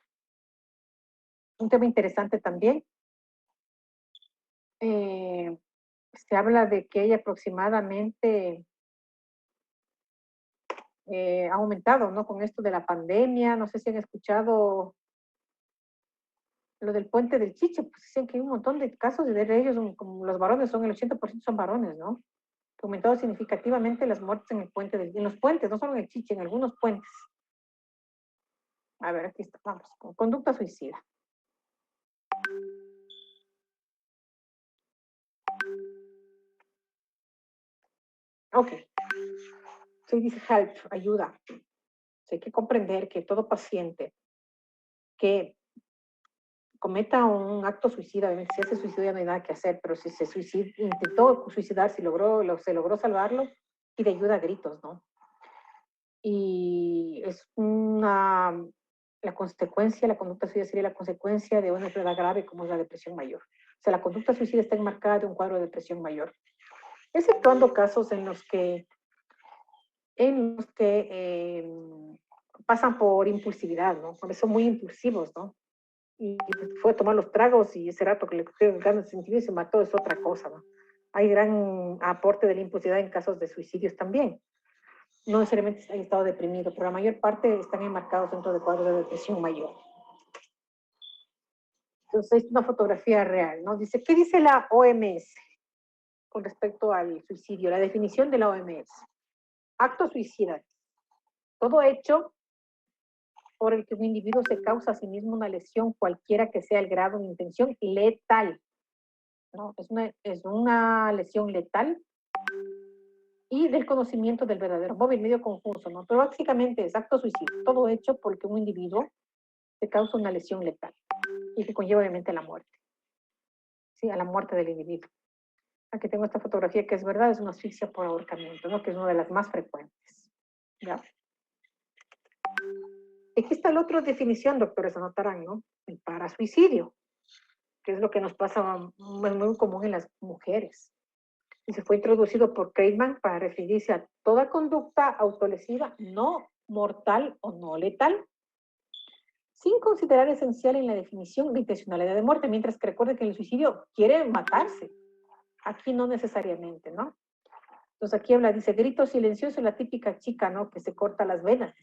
Un tema interesante también. Se habla de que hay aproximadamente ha aumentado, ¿no? Con esto de la pandemia, no sé si han escuchado lo del puente del Chiche, pues dicen que hay un montón de casos de ellos, como los varones son el 80% son varones, ¿no? Ha aumentado significativamente las muertes en en los puentes, no solo en el Chiche, en algunos puentes. A ver, aquí está, vamos, con conducta suicida. Ok. Sí, dice help, ayuda. Hay que comprender que todo paciente que cometa un acto suicida, obviamente si se suicida ya no hay nada que hacer, pero si se intentó suicidar, si se logró salvarlo, pide ayuda a gritos, ¿no? Y es la consecuencia, la conducta suicida sería la consecuencia de una enfermedad grave como es la depresión mayor. O sea, la conducta suicida está enmarcada de un cuadro de depresión mayor, exceptuando casos en los que pasan por impulsividad, ¿no? Por eso muy impulsivos, ¿no? Y fue a tomar los tragos y ese rato que le cogieron ganas de sentir y se mató es otra cosa, ¿no? Hay gran aporte de la impulsividad en casos de suicidios también. No necesariamente han estado deprimidos, pero la mayor parte están enmarcados dentro de cuadros de depresión mayor. Entonces, es una fotografía real, ¿no? Dice, ¿qué dice la OMS con respecto al suicidio? La definición de la OMS. Acto suicida. Todo hecho por el que un individuo se causa a sí mismo una lesión, cualquiera que sea el grado de intención, letal. ¿No? Es una lesión letal y del conocimiento del verdadero móvil, medio confuso, ¿no? Pero básicamente es acto suicidio, todo hecho porque un individuo se causa una lesión letal y que conlleva obviamente a la muerte. Sí, a la muerte del individuo. Aquí tengo esta fotografía que es verdad, es una asfixia por ahorcamiento, ¿no? Que es una de las más frecuentes. ¿Ya? Aquí está la otra definición, doctores, anotarán, ¿no? El parasuicidio, que es lo que nos pasa muy común en las mujeres. Y se fue introducido por Kreitman para referirse a toda conducta autolesiva no mortal o no letal, sin considerar esencial en la definición la intencionalidad de muerte, mientras que recuerde que el suicidio quiere matarse. Aquí no necesariamente, ¿no? Entonces aquí habla, dice, grito silencioso, la típica chica, ¿no? Que se corta las venas.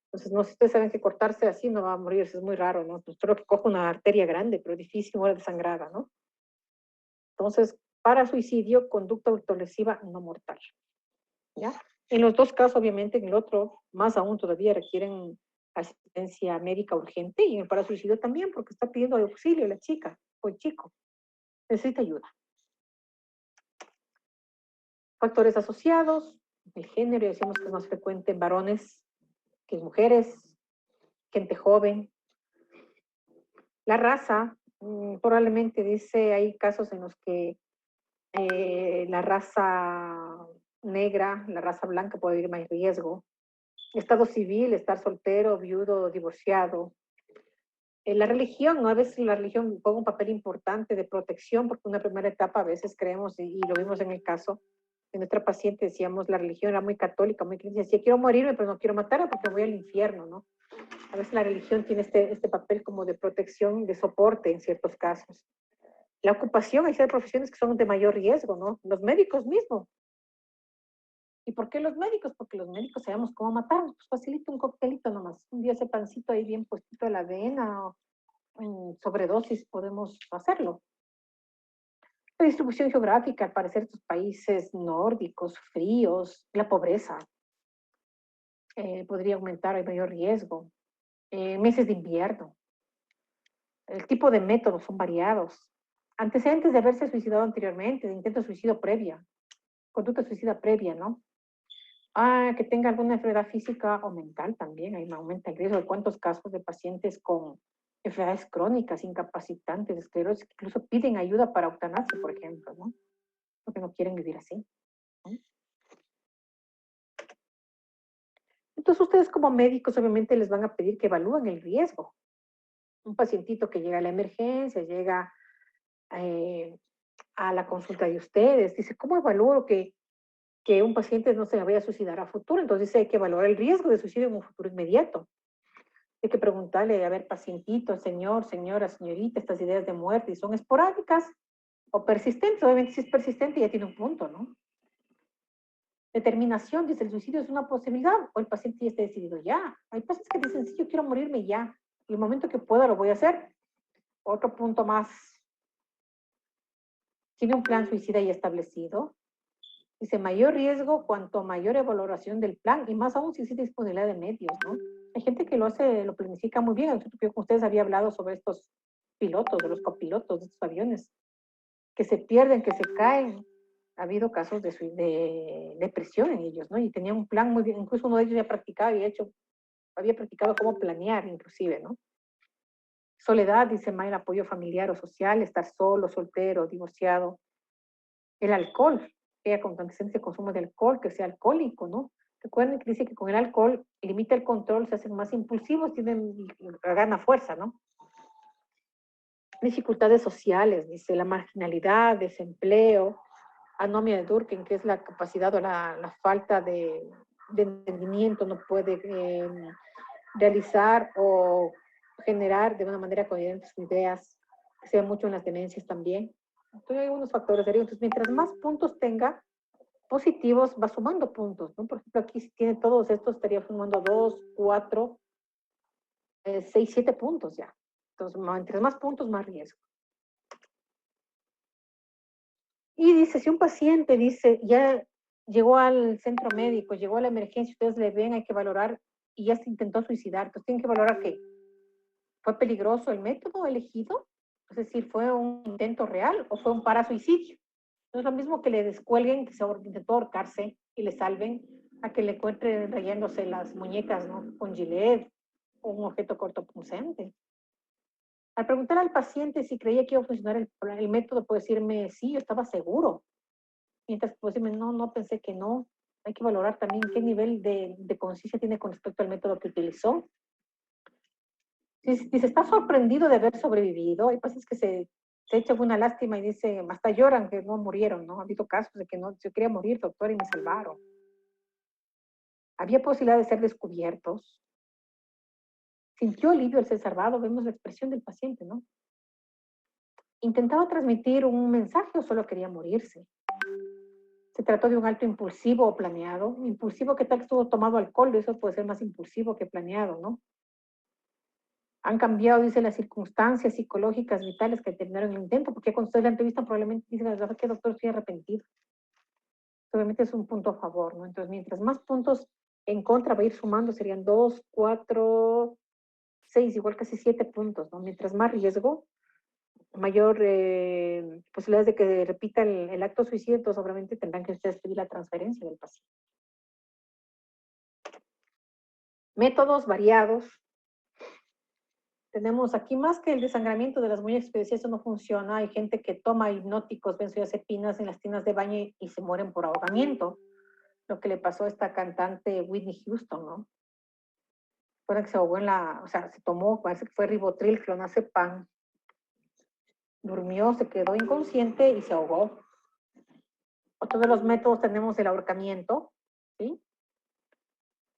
Entonces, no sé si ustedes saben que cortarse así no va a morir, eso es muy raro, ¿no? Pues creo que coge una arteria grande, pero difícil, muere desangrada, ¿no? Entonces, para suicidio, conducta autolesiva no mortal, ¿ya? En los dos casos, obviamente, en el otro, más aún todavía requieren asistencia médica urgente y en el parasuicidio también, porque está pidiendo auxilio la chica o el chico. Necesita ayuda. Factores asociados, el género, decimos que es más frecuente en varones que en mujeres, gente joven. La raza, probablemente dice, hay casos en los que la raza negra, la raza blanca puede vivir más riesgo. Estado civil, estar soltero, viudo, divorciado. La religión, ¿no? A veces la religión juega un papel importante de protección, porque una primera etapa a veces creemos, y lo vimos en el caso de nuestra paciente, decíamos, la religión era muy católica, muy cristiana, decía, quiero morirme, pero no quiero matarme porque voy al infierno, ¿no? A veces la religión tiene este papel como de protección, de soporte en ciertos casos. La ocupación, hay ciertas profesiones que son de mayor riesgo, ¿no? Los médicos mismos. ¿Y por qué los médicos? Porque los médicos sabemos cómo matarnos. Pues facilita un coctelito nomás. Un día ese pancito ahí bien puestito de la avena o en sobredosis podemos hacerlo. La distribución geográfica, al parecer estos países nórdicos, fríos, la pobreza podría aumentar el mayor riesgo. Meses de invierno. El tipo de métodos son variados. Antecedentes de haberse suicidado anteriormente, de intento de suicidio previa, conducta suicida previa, ¿no? Que tenga alguna enfermedad física o mental también, ahí me aumenta el riesgo de cuántos casos de pacientes con enfermedades crónicas, incapacitantes, esclerosis, que incluso piden ayuda para eutanasia, por ejemplo, ¿no? Porque no quieren vivir así, ¿no? Entonces ustedes como médicos obviamente les van a pedir que evalúen el riesgo. Un pacientito que llega a la emergencia, llega a la consulta de ustedes, dice, ¿cómo evalúo que un paciente no se vaya a suicidar a futuro? Entonces dice, hay que evaluar el riesgo de suicidio en un futuro inmediato. Hay que preguntarle, a ver, pacientito, señor, señora, señorita, estas ideas de muerte, ¿son esporádicas o persistentes? Obviamente si es persistente ya tiene un punto, ¿no? Determinación, dice, el suicidio es una posibilidad o el paciente ya está decidido ya. Hay pacientes que dicen, sí, yo quiero morirme ya. Y el momento que pueda lo voy a hacer. Otro punto más. ¿Tiene un plan suicida ya establecido? Dice, mayor riesgo cuanto mayor evaluación del plan y más aún si existe disponibilidad de medios, ¿no? Hay gente que lo hace, lo planifica muy bien. Yo con ustedes había hablado sobre estos pilotos, de los copilotos de estos aviones, que se pierden, que se caen. Ha habido casos de depresión en ellos, ¿no? Y tenían un plan muy bien, incluso uno de ellos ya practicaba y había practicado cómo planear inclusive, ¿no? Soledad, dice Mayra, apoyo familiar o social, estar solo, soltero, divorciado. El alcohol, que con antecedentes de consumo de alcohol, que sea alcohólico, ¿no? Recuerden que dice que con el alcohol limita el control, se hacen más impulsivos, gana fuerza, ¿no? Dificultades sociales, dice la marginalidad, desempleo, anomia de Durkheim, que es la capacidad o la falta de entendimiento, no puede realizar o generar de una manera coherente sus ideas, que se ve mucho en las demencias también. Entonces hay unos factores de riesgo. Entonces, mientras más puntos tenga positivos, va sumando puntos, ¿no? Por ejemplo, aquí si tiene todos estos, estaría sumando 2, 4, 6, 7 puntos ya. Entonces, mientras más puntos, más riesgo. Y dice, si un paciente dice, ya llegó al centro médico, llegó a la emergencia, ustedes le ven, hay que valorar, y ya se intentó suicidar, entonces tienen que valorar que fue peligroso el método elegido, es decir, fue un intento real o fue un parasuicidio. No es lo mismo que le descuelguen, que se intentó ahorcarse y le salven, a que le encuentren rayándose las muñecas, ¿no? Con gilet o un objeto cortopunzante. Al preguntar al paciente si creía que iba a funcionar el método, puede decirme, sí, yo estaba seguro. Mientras puede decirme, no, no, pensé que no. Hay que valorar también qué nivel de conciencia tiene con respecto al método que utilizó. Si se está sorprendido de haber sobrevivido, hay pacientes que se echan una lástima y dicen, hasta lloran que no murieron, ¿no? Ha habido casos de que no, yo quería morir, doctor, y me salvaron. Había posibilidad de ser descubiertos. Sintió alivio al ser salvado, vemos la expresión del paciente, ¿no? ¿Intentaba transmitir un mensaje o solo quería morirse? ¿Se trató de un acto impulsivo o planeado? Impulsivo, ¿qué tal que estuvo tomado alcohol? Eso puede ser más impulsivo que planeado, ¿no? Han cambiado, dice, las circunstancias psicológicas vitales que terminaron el intento, porque cuando ustedes la entrevistan probablemente dicen, la verdad que doctor, estoy arrepentido. Obviamente es un punto a favor, ¿no? Entonces, mientras más puntos En contra va a ir sumando, serían 2, 4, 6, igual casi 7 puntos, ¿no? Mientras más riesgo, mayor posibilidades de que repita el acto suicida, entonces obviamente tendrán que ustedes pedir la transferencia del paciente. Métodos variados. Tenemos aquí más que el desangramiento de las muñecas, que decía eso no funciona. Hay gente que toma hipnóticos, benzodiazepinas en las tinas de baño y se mueren por ahogamiento. Lo que le pasó a esta cantante Whitney Houston, ¿no? Recuerda que se ahogó o sea, se tomó, parece que fue Ribotril, clonazepam, durmió, se quedó inconsciente y se ahogó. Otro de los métodos tenemos el ahorcamiento, ¿sí?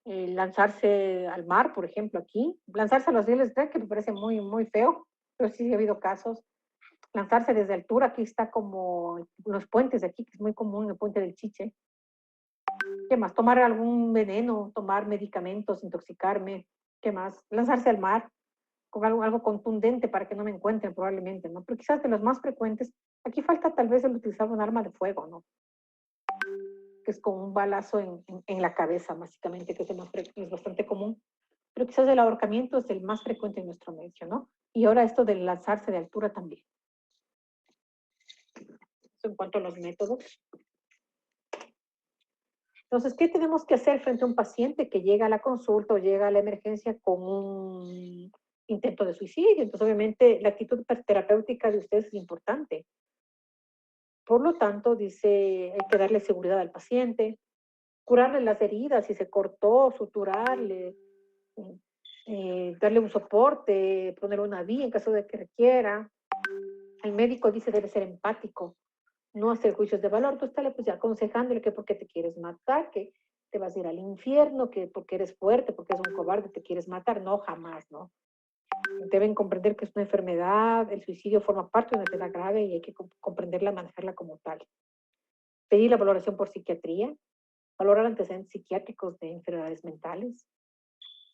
Lanzarse al mar, por ejemplo, aquí. Lanzarse a los rieles de tren, que me parece muy, muy feo, pero sí ha habido casos. Lanzarse desde altura, aquí está como los puentes de aquí, que es muy común, el puente del Chiche. ¿Qué más? Tomar algún veneno, tomar medicamentos, intoxicarme. ¿Qué más? Lanzarse al mar con algo contundente para que no me encuentren probablemente, ¿no? Pero quizás de los más frecuentes, aquí falta tal vez el utilizar un arma de fuego, ¿no? Que es con un balazo en la cabeza, básicamente, que es bastante común. Pero quizás el ahorcamiento es el más frecuente en nuestro medio, ¿no? Y ahora esto de lanzarse de altura también. Eso en cuanto a los métodos. Entonces, ¿qué tenemos que hacer frente a un paciente que llega a la consulta o llega a la emergencia con un intento de suicidio? Entonces, obviamente, la actitud terapéutica de ustedes es importante. Por lo tanto, dice, hay que darle seguridad al paciente, curarle las heridas, si se cortó, suturarle, darle un soporte, poner una vía en caso de que requiera. El médico dice debe ser empático, no hacer juicios de valor. Tú estás pues, aconsejándole que porque te quieres matar, que te vas a ir al infierno, que porque eres fuerte, porque eres un cobarde, te quieres matar. No, jamás, ¿no? Deben comprender que es una enfermedad, el suicidio forma parte de una enfermedad grave y hay que comprenderla, manejarla como tal. Pedir la valoración por psiquiatría, valorar antecedentes psiquiátricos de enfermedades mentales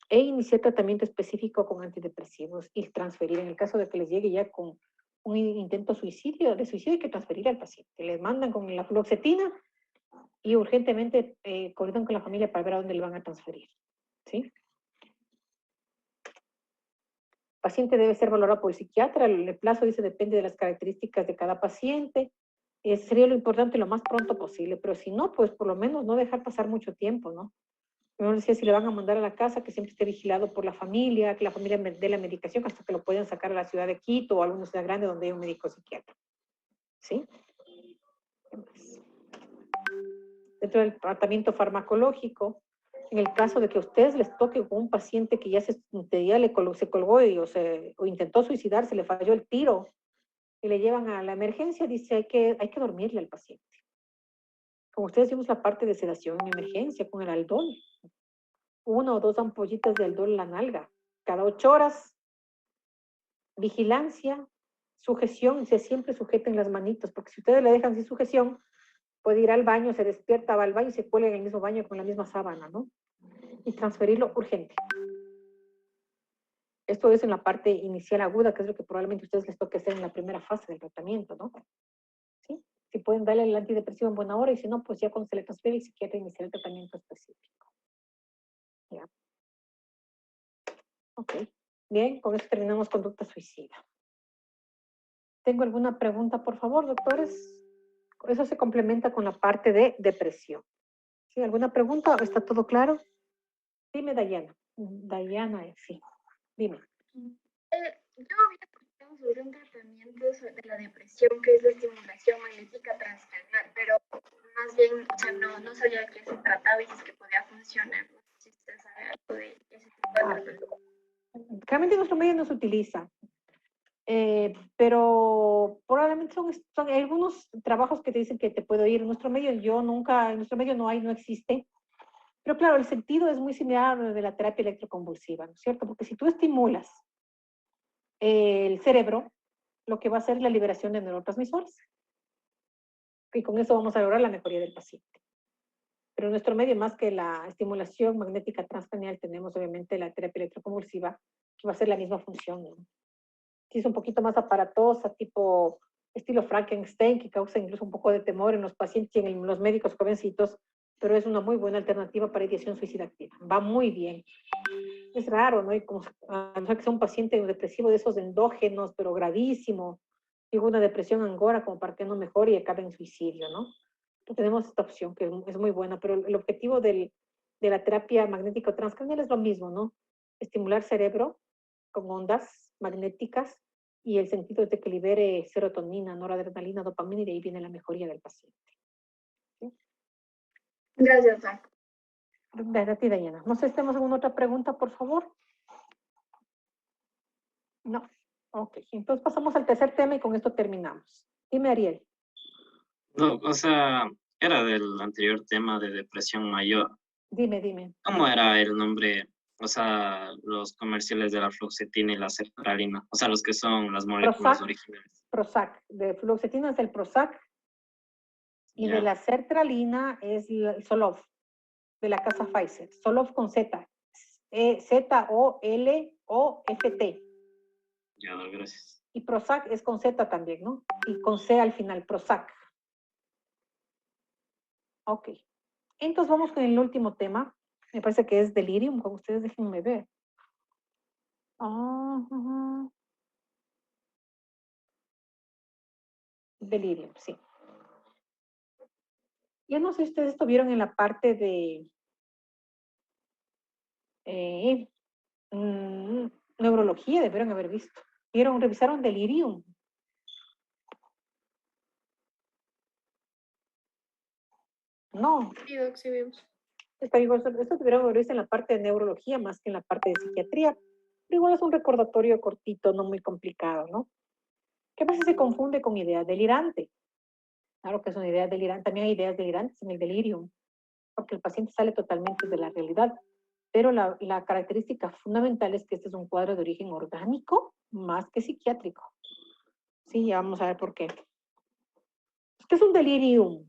e iniciar tratamiento específico con antidepresivos y transferir. En el caso de que les llegue ya con un intento de suicidio hay que transferir al paciente. Les mandan con la fluoxetina y urgentemente coordinan con la familia para ver a dónde le van a transferir. ¿Sí? El paciente debe ser valorado por el psiquiatra. El plazo, dice, depende de las características de cada paciente. Sería lo importante lo más pronto posible, pero si no, pues por lo menos no dejar pasar mucho tiempo, ¿no? No decía si le van a mandar a la casa, que siempre esté vigilado por la familia, que la familia dé la medicación hasta que lo puedan sacar a la ciudad de Quito o a alguna ciudad grande donde hay un médico psiquiatra. ¿Sí? ¿Qué más? Dentro del tratamiento farmacológico, en el caso de que a ustedes les toque con un paciente que ya se colgó o intentó suicidarse, le falló el tiro y le llevan a la emergencia, dice hay que dormirle al paciente. Como ustedes vimos la parte de sedación en emergencia con el Aldol. 1 o 2 ampollitas de Aldol en la nalga. Cada 8 horas, vigilancia, sujeción, se siempre sujeten las manitos, porque si ustedes le dejan sin sujeción, puede ir al baño, se despierta, va al baño y se cuelga en el mismo baño con la misma sábana, ¿no? Y transferirlo urgente. Esto es en la parte inicial aguda, que es lo que probablemente a ustedes les toque hacer en la primera fase del tratamiento, ¿no? ¿Sí? Si pueden darle el antidepresivo en buena hora y si no, pues ya cuando se le transfiere el psiquiatra iniciar el tratamiento específico. ¿Ya? Ok. Bien, con eso terminamos conducta suicida. ¿Tengo alguna pregunta, por favor, doctores? Eso se complementa con la parte de depresión. ¿Sí? ¿Alguna pregunta? ¿Está todo claro? Dime, Dayana. Dayana, sí. Dime. Yo había escuchado sobre un tratamiento de la depresión que es la estimulación magnética transcranial, pero más bien, o sea, no sabía de qué se trataba y si es que podía funcionar. No sé si usted sabe algo de ese tipo de tratamiento. Realmente nuestro medio no se utiliza, pero probablemente son algunos trabajos que te dicen que te puedo ir. En nuestro medio no existe. Pero claro, el sentido es muy similar al de la terapia electroconvulsiva, ¿no es cierto? Porque si tú estimulas el cerebro, lo que va a hacer es la liberación de neurotransmisores. Y con eso vamos a lograr la mejoría del paciente. Pero en nuestro medio, más que la estimulación magnética transcranial, tenemos obviamente la terapia electroconvulsiva, que va a hacer la misma función, ¿no? Sí, es un poquito más aparatosa, tipo estilo Frankenstein, que causa incluso un poco de temor en los pacientes y en los médicos jovencitos, pero es una muy buena alternativa para ideación suicida activa. Va muy bien. Es raro, ¿no? Y como, a no ser que sea un paciente depresivo de esos endógenos, pero gravísimo, digo una depresión angora como para que no mejore y acabe en suicidio, ¿no? Entonces, tenemos esta opción que es muy buena, pero el objetivo de la terapia magnética transcranial es lo mismo, ¿no? Estimular cerebro con ondas magnéticas y el sentido es de que libere serotonina, noradrenalina, dopamina y de ahí viene la mejoría del paciente. ¿Sí? Gracias, Doc. Gracias a ti, Dayana. No sé si tenemos alguna otra pregunta, por favor. No. Ok, entonces pasamos al tercer tema y con esto terminamos. Dime, Ariel. No, o sea, era del anterior tema de depresión mayor. Dime. ¿Cómo era el nombre? O sea, los comerciales de la fluoxetina y la sertralina. O sea, los que son las moléculas Prozac, originales. Prozac. De fluoxetina es el Prozac y de Ya, la sertralina es el Zoloft, de la casa Pfizer. Zoloft con Z. Z-O-L-O-F-T. ya, gracias. Y Prozac es con Z también, ¿no? Y con C al final, Prozac. Ok. Entonces vamos con el último tema. Me parece que es delirium, como ustedes déjenme ver. Delirium, sí. Ya no sé si ustedes estuvieron en la parte de neurología, debieron haber visto. Revisaron delirium. No, Sí, Doc, sí vimos. esto debieron haber visto en la parte de neurología más que en la parte de psiquiatría. Pero igual es un recordatorio cortito, no muy complicado, ¿no? Que a veces se confunde con idea delirante. Claro que es una idea delirante. También hay ideas delirantes en el delirium, porque el paciente sale totalmente de la realidad. Pero la característica fundamental es que este es un cuadro de origen orgánico más que psiquiátrico. Sí, ya vamos a ver por qué. ¿Qué es un delirium?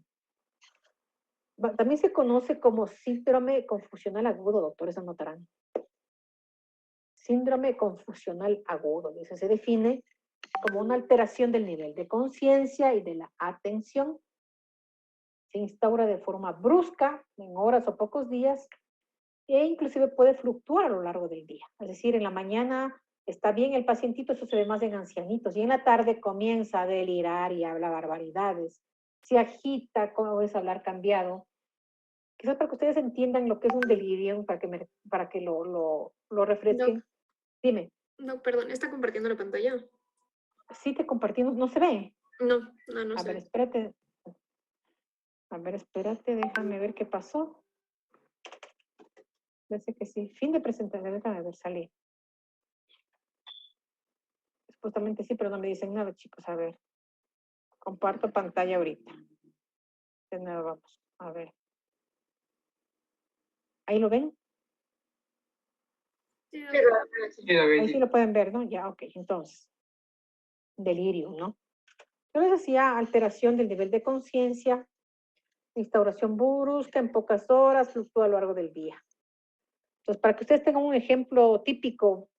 También se conoce como síndrome confusional agudo, doctores anotarán. Síndrome confusional agudo, dice, se define como una alteración del nivel de conciencia y de la atención. Se instaura de forma brusca, en horas o pocos días, e inclusive puede fluctuar a lo largo del día. Es decir, en la mañana está bien el pacientito, eso se ve más en ancianitos, y en la tarde comienza a delirar y habla barbaridades. Se agita, como ves hablar cambiado. Quizás para que ustedes entiendan lo que es un delirio, para que lo refresquen. Doc, Dime, Doc, perdón, ¿está compartiendo la pantalla? sí te compartimos, no se ve. No A ver, sé. espérate. A ver, espérate, déjame ver qué pasó. Parece que sí. Fin de presentación, déjame ver, salí. Supuestamente sí, pero no me dicen nada, chicos. A ver. Comparto pantalla ahorita. De nuevo vamos. A ver. ¿Ahí lo ven? Sí, Sí, Doc. Ahí sí lo pueden ver, ¿no? Ya, ok. Entonces, delirio, ¿no? Yo les decía alteración del nivel de conciencia, instauración brusca en pocas horas, fluctúa a lo largo del día. Entonces, para que ustedes tengan un ejemplo típico,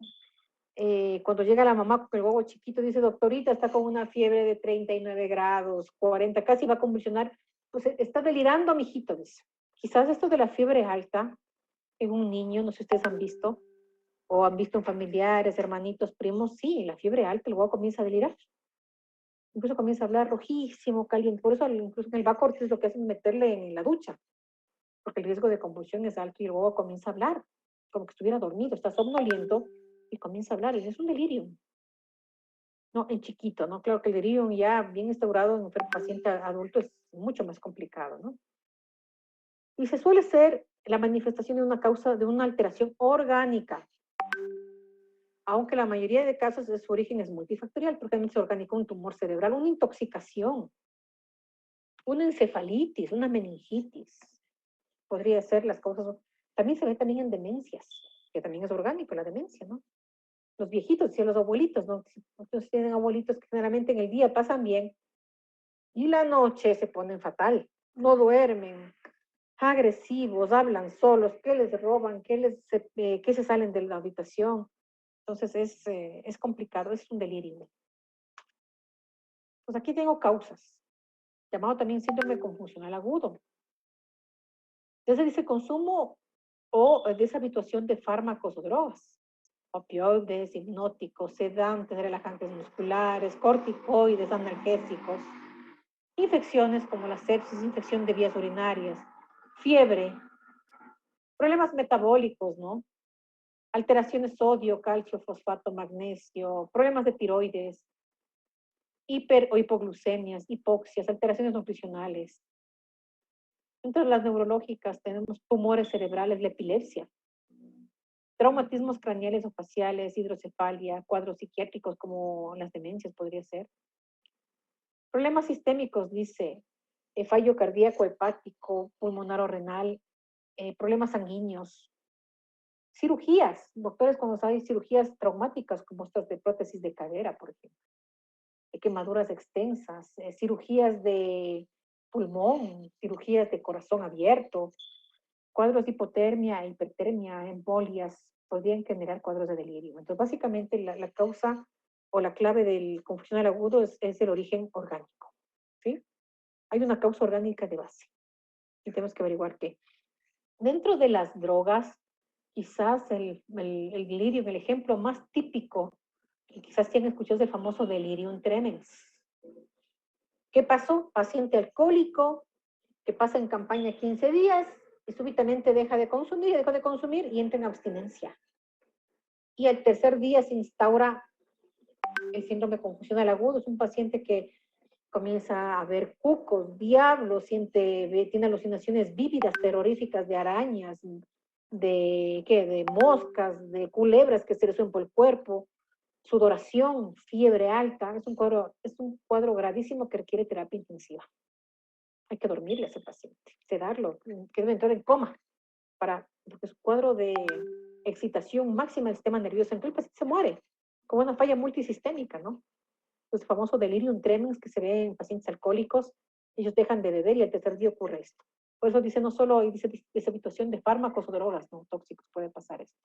cuando llega la mamá con el huevo chiquito, dice, doctorita, está con una fiebre de 39 grados, 40, casi va a convulsionar, pues está delirando, mijito, dice. Quizás esto de la fiebre alta en un niño, no sé si ustedes han visto, o han visto en familiares, hermanitos, primos, sí, la fiebre alta, el huevo comienza a delirar. Incluso comienza a hablar rojísimo, caliente. Por eso incluso en el Bacortis lo que hacen es meterle en la ducha, porque el riesgo de convulsión es alto y luego comienza a hablar, como que estuviera dormido, está somnoliento y comienza a hablar, y es un delirio. No, en chiquito, ¿no? Claro que el delirium ya bien instaurado en un paciente adulto es mucho más complicado, ¿no? Y se suele ser la manifestación de una causa, de una alteración orgánica, aunque la mayoría de casos de su origen es multifactorial, porque también se orgánico un tumor cerebral, una intoxicación, una encefalitis, una meningitis, podría ser las causas. También se ve también en demencias, que también es orgánico la demencia, ¿no? Los viejitos y los abuelitos, ¿no? Entonces tienen abuelitos que generalmente en el día pasan bien y la noche se ponen fatal, no duermen, agresivos, hablan solos, que les roban, que se salen de la habitación. Entonces es complicado, es un delirio. Pues aquí tengo causas, llamado también síndrome confusional agudo. Entonces dice consumo o deshabituación de fármacos o drogas, opioides, hipnóticos, sedantes, relajantes musculares, corticoides, analgésicos, infecciones como la sepsis, infección de vías urinarias, fiebre, problemas metabólicos, ¿no? Alteraciones sodio, calcio, fosfato, magnesio, problemas de tiroides, hiper o hipoglucemias, hipoxias, alteraciones nutricionales. Entre las neurológicas tenemos tumores cerebrales, la epilepsia, traumatismos craneales o faciales, hidrocefalia, cuadros psiquiátricos como las demencias podría ser. Problemas sistémicos, dice, fallo cardíaco, hepático, pulmonar o renal, problemas sanguíneos. Cirugías, doctores, cuando hay cirugías traumáticas como estas de prótesis de cadera, por ejemplo, quemaduras extensas, cirugías de pulmón, cirugías de corazón abierto, cuadros de hipotermia, hipertermia, embolias, podrían generar cuadros de delirio. Entonces, básicamente, la causa o la clave del confusional agudo es el origen orgánico, ¿sí? Hay una causa orgánica de base y tenemos que averiguar qué. Dentro de las drogas, quizás el delirio, el ejemplo más típico, y quizás tienen escuchado, es el famoso delirium tremens. ¿Qué pasó? Paciente alcohólico que pasa en campaña 15 días y súbitamente deja de consumir y entra en abstinencia. Y al tercer día se instaura el síndrome confusional agudo. Es un paciente que comienza a ver cucos, diablos, tiene alucinaciones vívidas, terroríficas de arañas, de moscas, de culebras que se le suben por el cuerpo, sudoración, fiebre alta. Es un cuadro gravísimo que requiere terapia intensiva. Hay que dormirle a ese paciente, sedarlo, que debe entrar en coma, porque es un cuadro de excitación máxima del sistema nervioso. Entonces el paciente se muere, como una falla multisistémica, ¿no? El famoso delirium tremens que se ve en pacientes alcohólicos, ellos dejan de beber y al tercer día ocurre esto. Por eso dice, no solo hay deshabituación de fármacos o drogas, no tóxicos, puede pasar esto.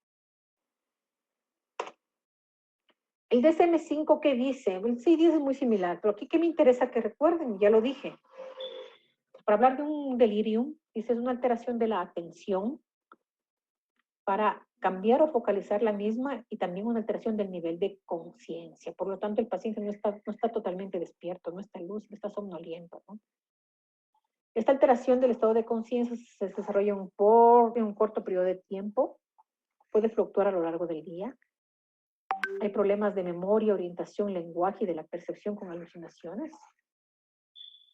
El DSM-5, ¿qué dice? El CID es muy similar, pero aquí, ¿qué me interesa que recuerden? Ya lo dije. Para hablar de un delirium, dice, es una alteración de la atención para cambiar o focalizar la misma y también una alteración del nivel de conciencia. Por lo tanto, el paciente no está totalmente despierto, no está lúcido, está somnoliento, ¿no? Esta alteración del estado de conciencia se desarrolla en un corto periodo de tiempo, puede fluctuar a lo largo del día. Hay problemas de memoria, orientación, lenguaje y de la percepción con alucinaciones.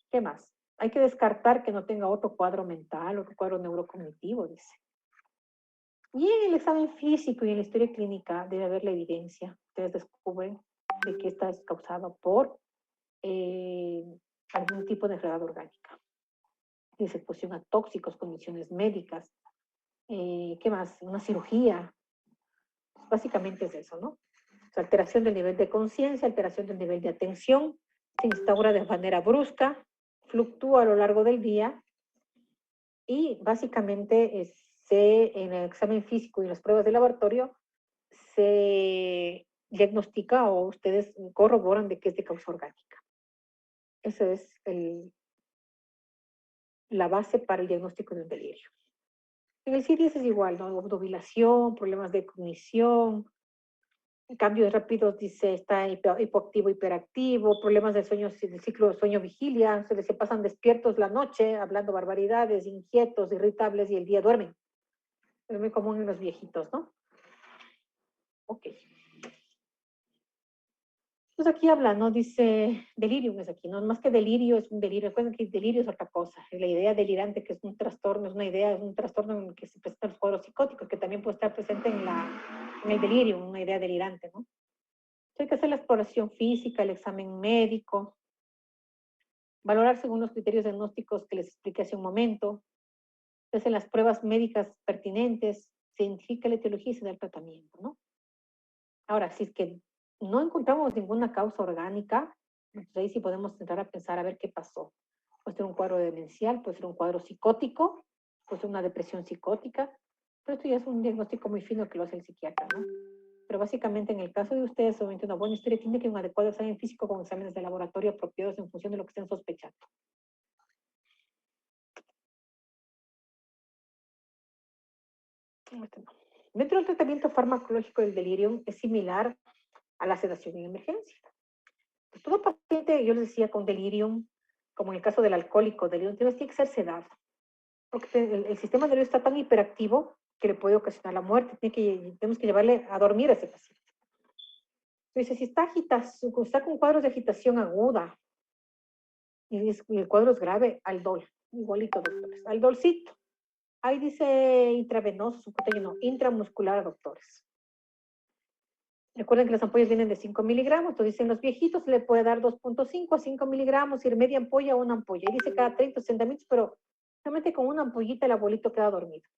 ¿Qué más? Hay que descartar que no tenga otro cuadro mental, otro cuadro neurocognitivo, dice. Y en el examen físico y en la historia clínica debe haber la evidencia. Ustedes descubren de que está causado por algún tipo de enfermedad orgánica. Dice exposición a tóxicos, condiciones médicas. ¿Qué más? Una cirugía. Básicamente es eso, ¿no? O sea, alteración del nivel de conciencia, alteración del nivel de atención, se instaura de manera brusca, fluctúa a lo largo del día y básicamente en el examen físico y en las pruebas de laboratorio se diagnostica o ustedes corroboran de que es de causa orgánica. Esa es la base para el diagnóstico de un delirio. En el CIDIS es igual, ¿no? Obnubilación, problemas de cognición, cambios rápidos, dice, está hipoactivo, hiperactivo, problemas del sueño, del ciclo de sueño-vigilia, se pasan despiertos la noche, hablando barbaridades, inquietos, irritables, y el día duermen. Es muy común en los viejitos, ¿no? Ok. Entonces aquí habla, ¿no? Dice, delirium es aquí, no más que delirio, es un delirio. Recuerden que delirio es otra cosa. La idea delirante, que es un trastorno, es una idea, es un trastorno en el que se presentan los cuadros psicóticos, que también puede estar presente en el delirio, una idea delirante, ¿no? Entonces hay que hacer la exploración física, el examen médico, valorar según los criterios diagnósticos que les expliqué hace un momento. Se hacen las pruebas médicas pertinentes, se identifica la etiología y se da el tratamiento, ¿no? Ahora, si es que no encontramos ninguna causa orgánica, entonces ahí sí podemos entrar a pensar a ver qué pasó. Puede ser un cuadro demencial, puede ser un cuadro psicótico, puede ser una depresión psicótica, pero esto ya es un diagnóstico muy fino que lo hace el psiquiatra, ¿no? Pero básicamente en el caso de ustedes, obviamente una buena historia clínica y un adecuado examen físico con exámenes de laboratorio apropiados en función de lo que estén sospechando. Este no. Dentro del tratamiento farmacológico del delirium es similar a la sedación en emergencia. Todo paciente, yo les decía, con delirium, como en el caso del alcohólico, delirium, tiene que ser sedado, porque el sistema nervioso está tan hiperactivo que le puede ocasionar la muerte. Tenemos que llevarle a dormir a ese paciente. Entonces, si está con cuadros de agitación aguda y el cuadro es grave, Aldol, igualito, doctores. Aldolcito. Ahí dice intravenoso, subcutáneo, no, intramuscular, doctores. Recuerden que las ampollas vienen de 5 miligramos, entonces dicen los viejitos se le puede dar 2.5 a 5 miligramos, ir media ampolla a una ampolla. Y dice cada 30 o 60 minutos, pero realmente con una ampollita el abuelito queda dormido.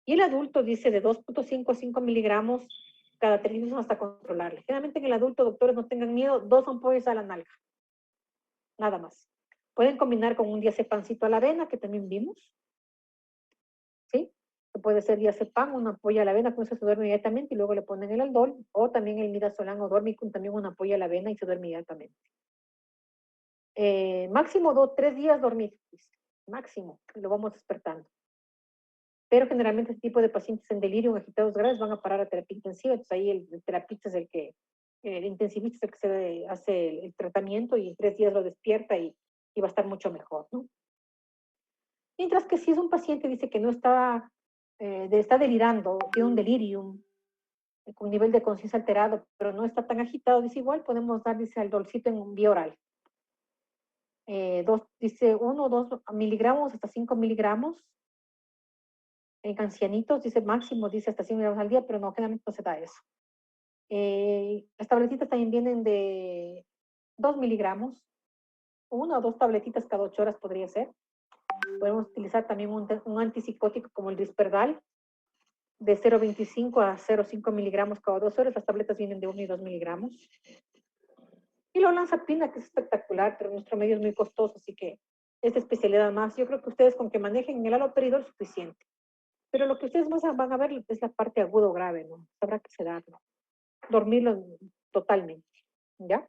Y el adulto dice de 2.5 a 5 miligramos cada 3 minutos hasta controlarle. Generalmente en el adulto, doctores, no tengan miedo, 2 ampollas a la nalga. Nada más. Pueden combinar con un diazepancito a la avena, que también vimos. ¿Sí? Que puede ser diazepam, una ampolla a la avena, con eso se duerme inmediatamente y luego le ponen el aldol, o también el midazolam o dormicum, también una ampolla a la avena y se duerme inmediatamente. Máximo 3 días dormir, máximo, lo vamos despertando. Pero generalmente este tipo de pacientes en delirio, en agitados graves, van a parar a terapia intensiva, entonces ahí el terapista es el intensivista es el que hace el tratamiento y en 3 días lo despierta y va a estar mucho mejor, ¿no? Mientras que si es un paciente, dice que no está delirando, tiene un delirium, con nivel de conciencia alterado, pero no está tan agitado, dice igual, podemos dar, dice, al dolcito en vía oral. Dice 1 o 2 miligramos hasta 5 miligramos. En ancianitos, dice máximo, dice hasta 100 miligramos al día, pero no, generalmente no se da eso. Las tabletitas también vienen de 2 miligramos, 1 o 2 tabletitas cada 8 horas podría ser. Podemos utilizar también un antipsicótico como el Risperdal, de 0.25 a 0.5 miligramos cada 2 horas. Las tabletas vienen de 1 y 2 miligramos. Y la olanzapina, que es espectacular, pero nuestro medio es muy costoso, así que es de especialidad más. Yo creo que ustedes con que manejen el haloperidol es suficiente. Pero lo que ustedes más van a ver es la parte aguda o grave, ¿no? Habrá que sedarlo. Dormirlo totalmente, ¿ya?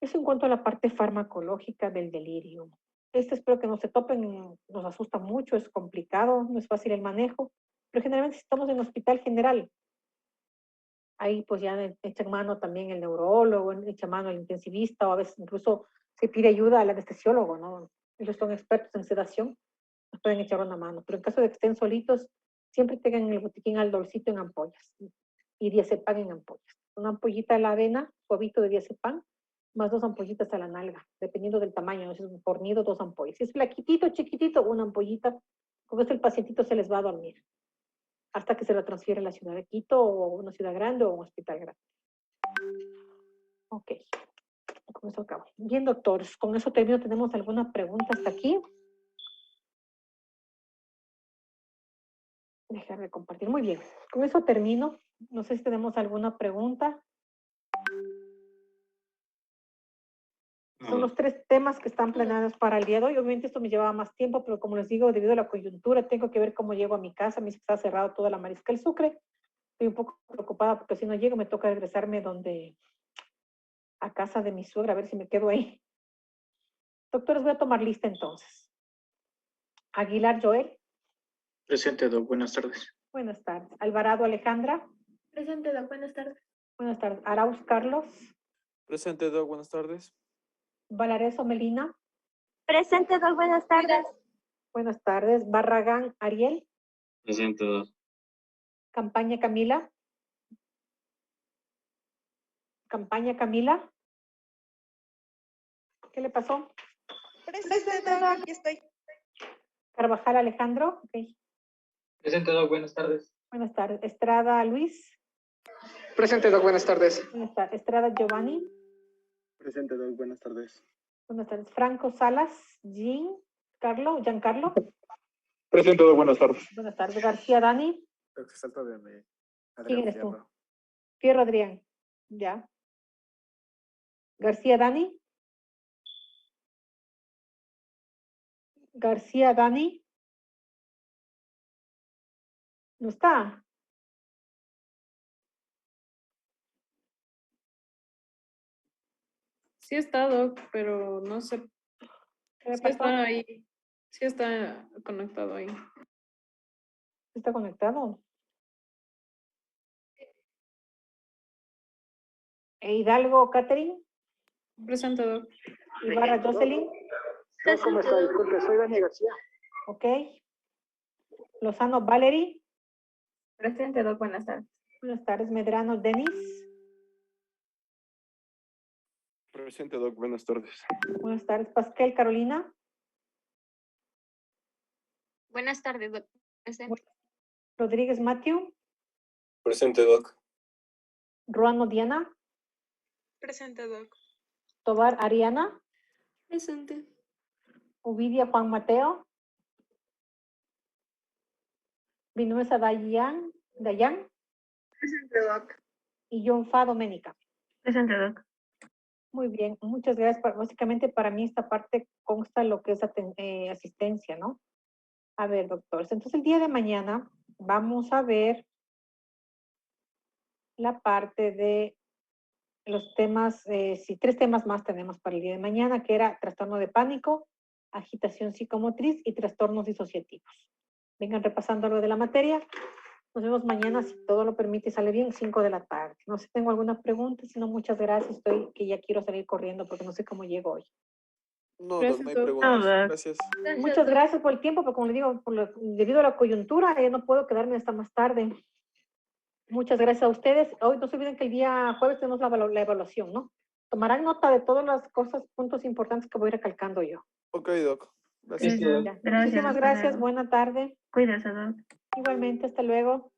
Eso en cuanto a la parte farmacológica del delirio. Espero que no se topen, nos asusta mucho, es complicado, no es fácil el manejo, pero generalmente si estamos en hospital general, ahí pues ya echan mano también el neurólogo, echa mano el intensivista, o a veces incluso se pide ayuda al anestesiólogo, ¿no? Ellos son expertos en sedación, nos pueden echar una mano, pero en caso de que estén solitos, siempre tengan el botiquín Aldolcito en ampollas y diazepam en ampollas. Una ampollita a la avena, suavito de diazepam, más 2 ampollitas a la nalga, dependiendo del tamaño, ¿no? Si es un fornido, 2 ampollas. Si es flaquitito, chiquitito, una ampollita, con eso el pacientito se les va a dormir, hasta que se lo transfiere a la ciudad de Quito, o una ciudad grande, o un hospital grande. Ok, con eso acabo. Bien, doctores, con eso termino. ¿Tenemos alguna pregunta hasta aquí? Dejar de compartir. Muy bien, con eso termino. No sé si tenemos alguna pregunta. Son los 3 temas que están planeados para el día de hoy. Obviamente esto me llevaba más tiempo, pero como les digo, debido a la coyuntura, tengo que ver cómo llego a mi casa. Me está cerrado toda la Mariscal Sucre. Estoy un poco preocupada porque si no llego me toca regresarme a casa de mi suegra, a ver si me quedo ahí. Doctores, voy a tomar lista entonces. Aguilar Joel. Presente, Doc. Buenas tardes. Buenas tardes. Alvarado Alejandra. Presente, Doc. Buenas tardes. Buenas tardes. Arauz Carlos. Presente, Doc. Buenas tardes. Valareso Melina. Presente, Doc. Buenas tardes. Buenas tardes. Barragán Ariel. Presente, Doc. Campaña Camila. Campaña Camila. ¿Qué le pasó? Presente, Doc. Aquí estoy. Carvajal Alejandro. Okay. Presente, Doc. Buenas tardes. Buenas tardes. Estrada Luis. Presente, Doc. Buenas tardes. Buenas tardes. Estrada Giovanni. Presente, Doc. Buenas tardes. Buenas tardes. Franco Salas. Giancarlo. Presente, Doc. Buenas tardes. Buenas tardes. García Dani. ¿Quién eres tú? Fierro Adrián. Ya. García Dani. García Dani. ¿No está? Sí está, Doc, pero no sé. ¿Qué le Sí pasó? está ahí. Sí está conectado ahí. ¿Está conectado? Hidalgo, Catherine. Presente, Doc. Ibarra, Jocelyn. ¿Cómo está? Disculpe, soy Dani García. Ok. Lozano, Valerie. Presente, Doc. Buenas tardes. Buenas tardes, Medrano, Denis. Presente, Doc. Buenas tardes. Buenas tardes, Pascal, Carolina. Buenas tardes, Doc. Presente. Rodríguez, Matthew. Presente, Doc. Ruano, Diana. Presente, Doc. Tobar, Ariana. Presente. Ovidia, Juan Mateo. Vinuesa, Dayan. Presente, Doc. Y John Fa, Doménica. Presente, Doc. Muy bien, muchas gracias. Básicamente para mí esta parte consta lo que es asistencia, ¿no? A ver, doctores, entonces el día de mañana vamos a ver la parte de los temas, sí, 3 temas más tenemos para el día de mañana, que era trastorno de pánico, agitación psicomotriz y trastornos disociativos. Vengan repasando algo de la materia. Nos vemos mañana, si todo lo permite y sale bien, 5 de la tarde. No sé si tengo alguna pregunta, si no, muchas gracias. Estoy que ya quiero salir corriendo porque no sé cómo llego hoy. No, Gracias, Doc, no hay Doc. preguntas. Doc. Gracias. Muchas gracias por el tiempo, pero como le digo, debido a la coyuntura, no puedo quedarme hasta más tarde. Muchas gracias a ustedes. Hoy no se olviden que el día jueves tenemos la evaluación, ¿no? Tomarán nota de todas las cosas, puntos importantes que voy Ok, recalcando yo. Doc. Gracias. Listo, Ya. gracias. Muchísimas hasta gracias. luego. Buena tarde. Cuídese, Doc. Igualmente, hasta luego.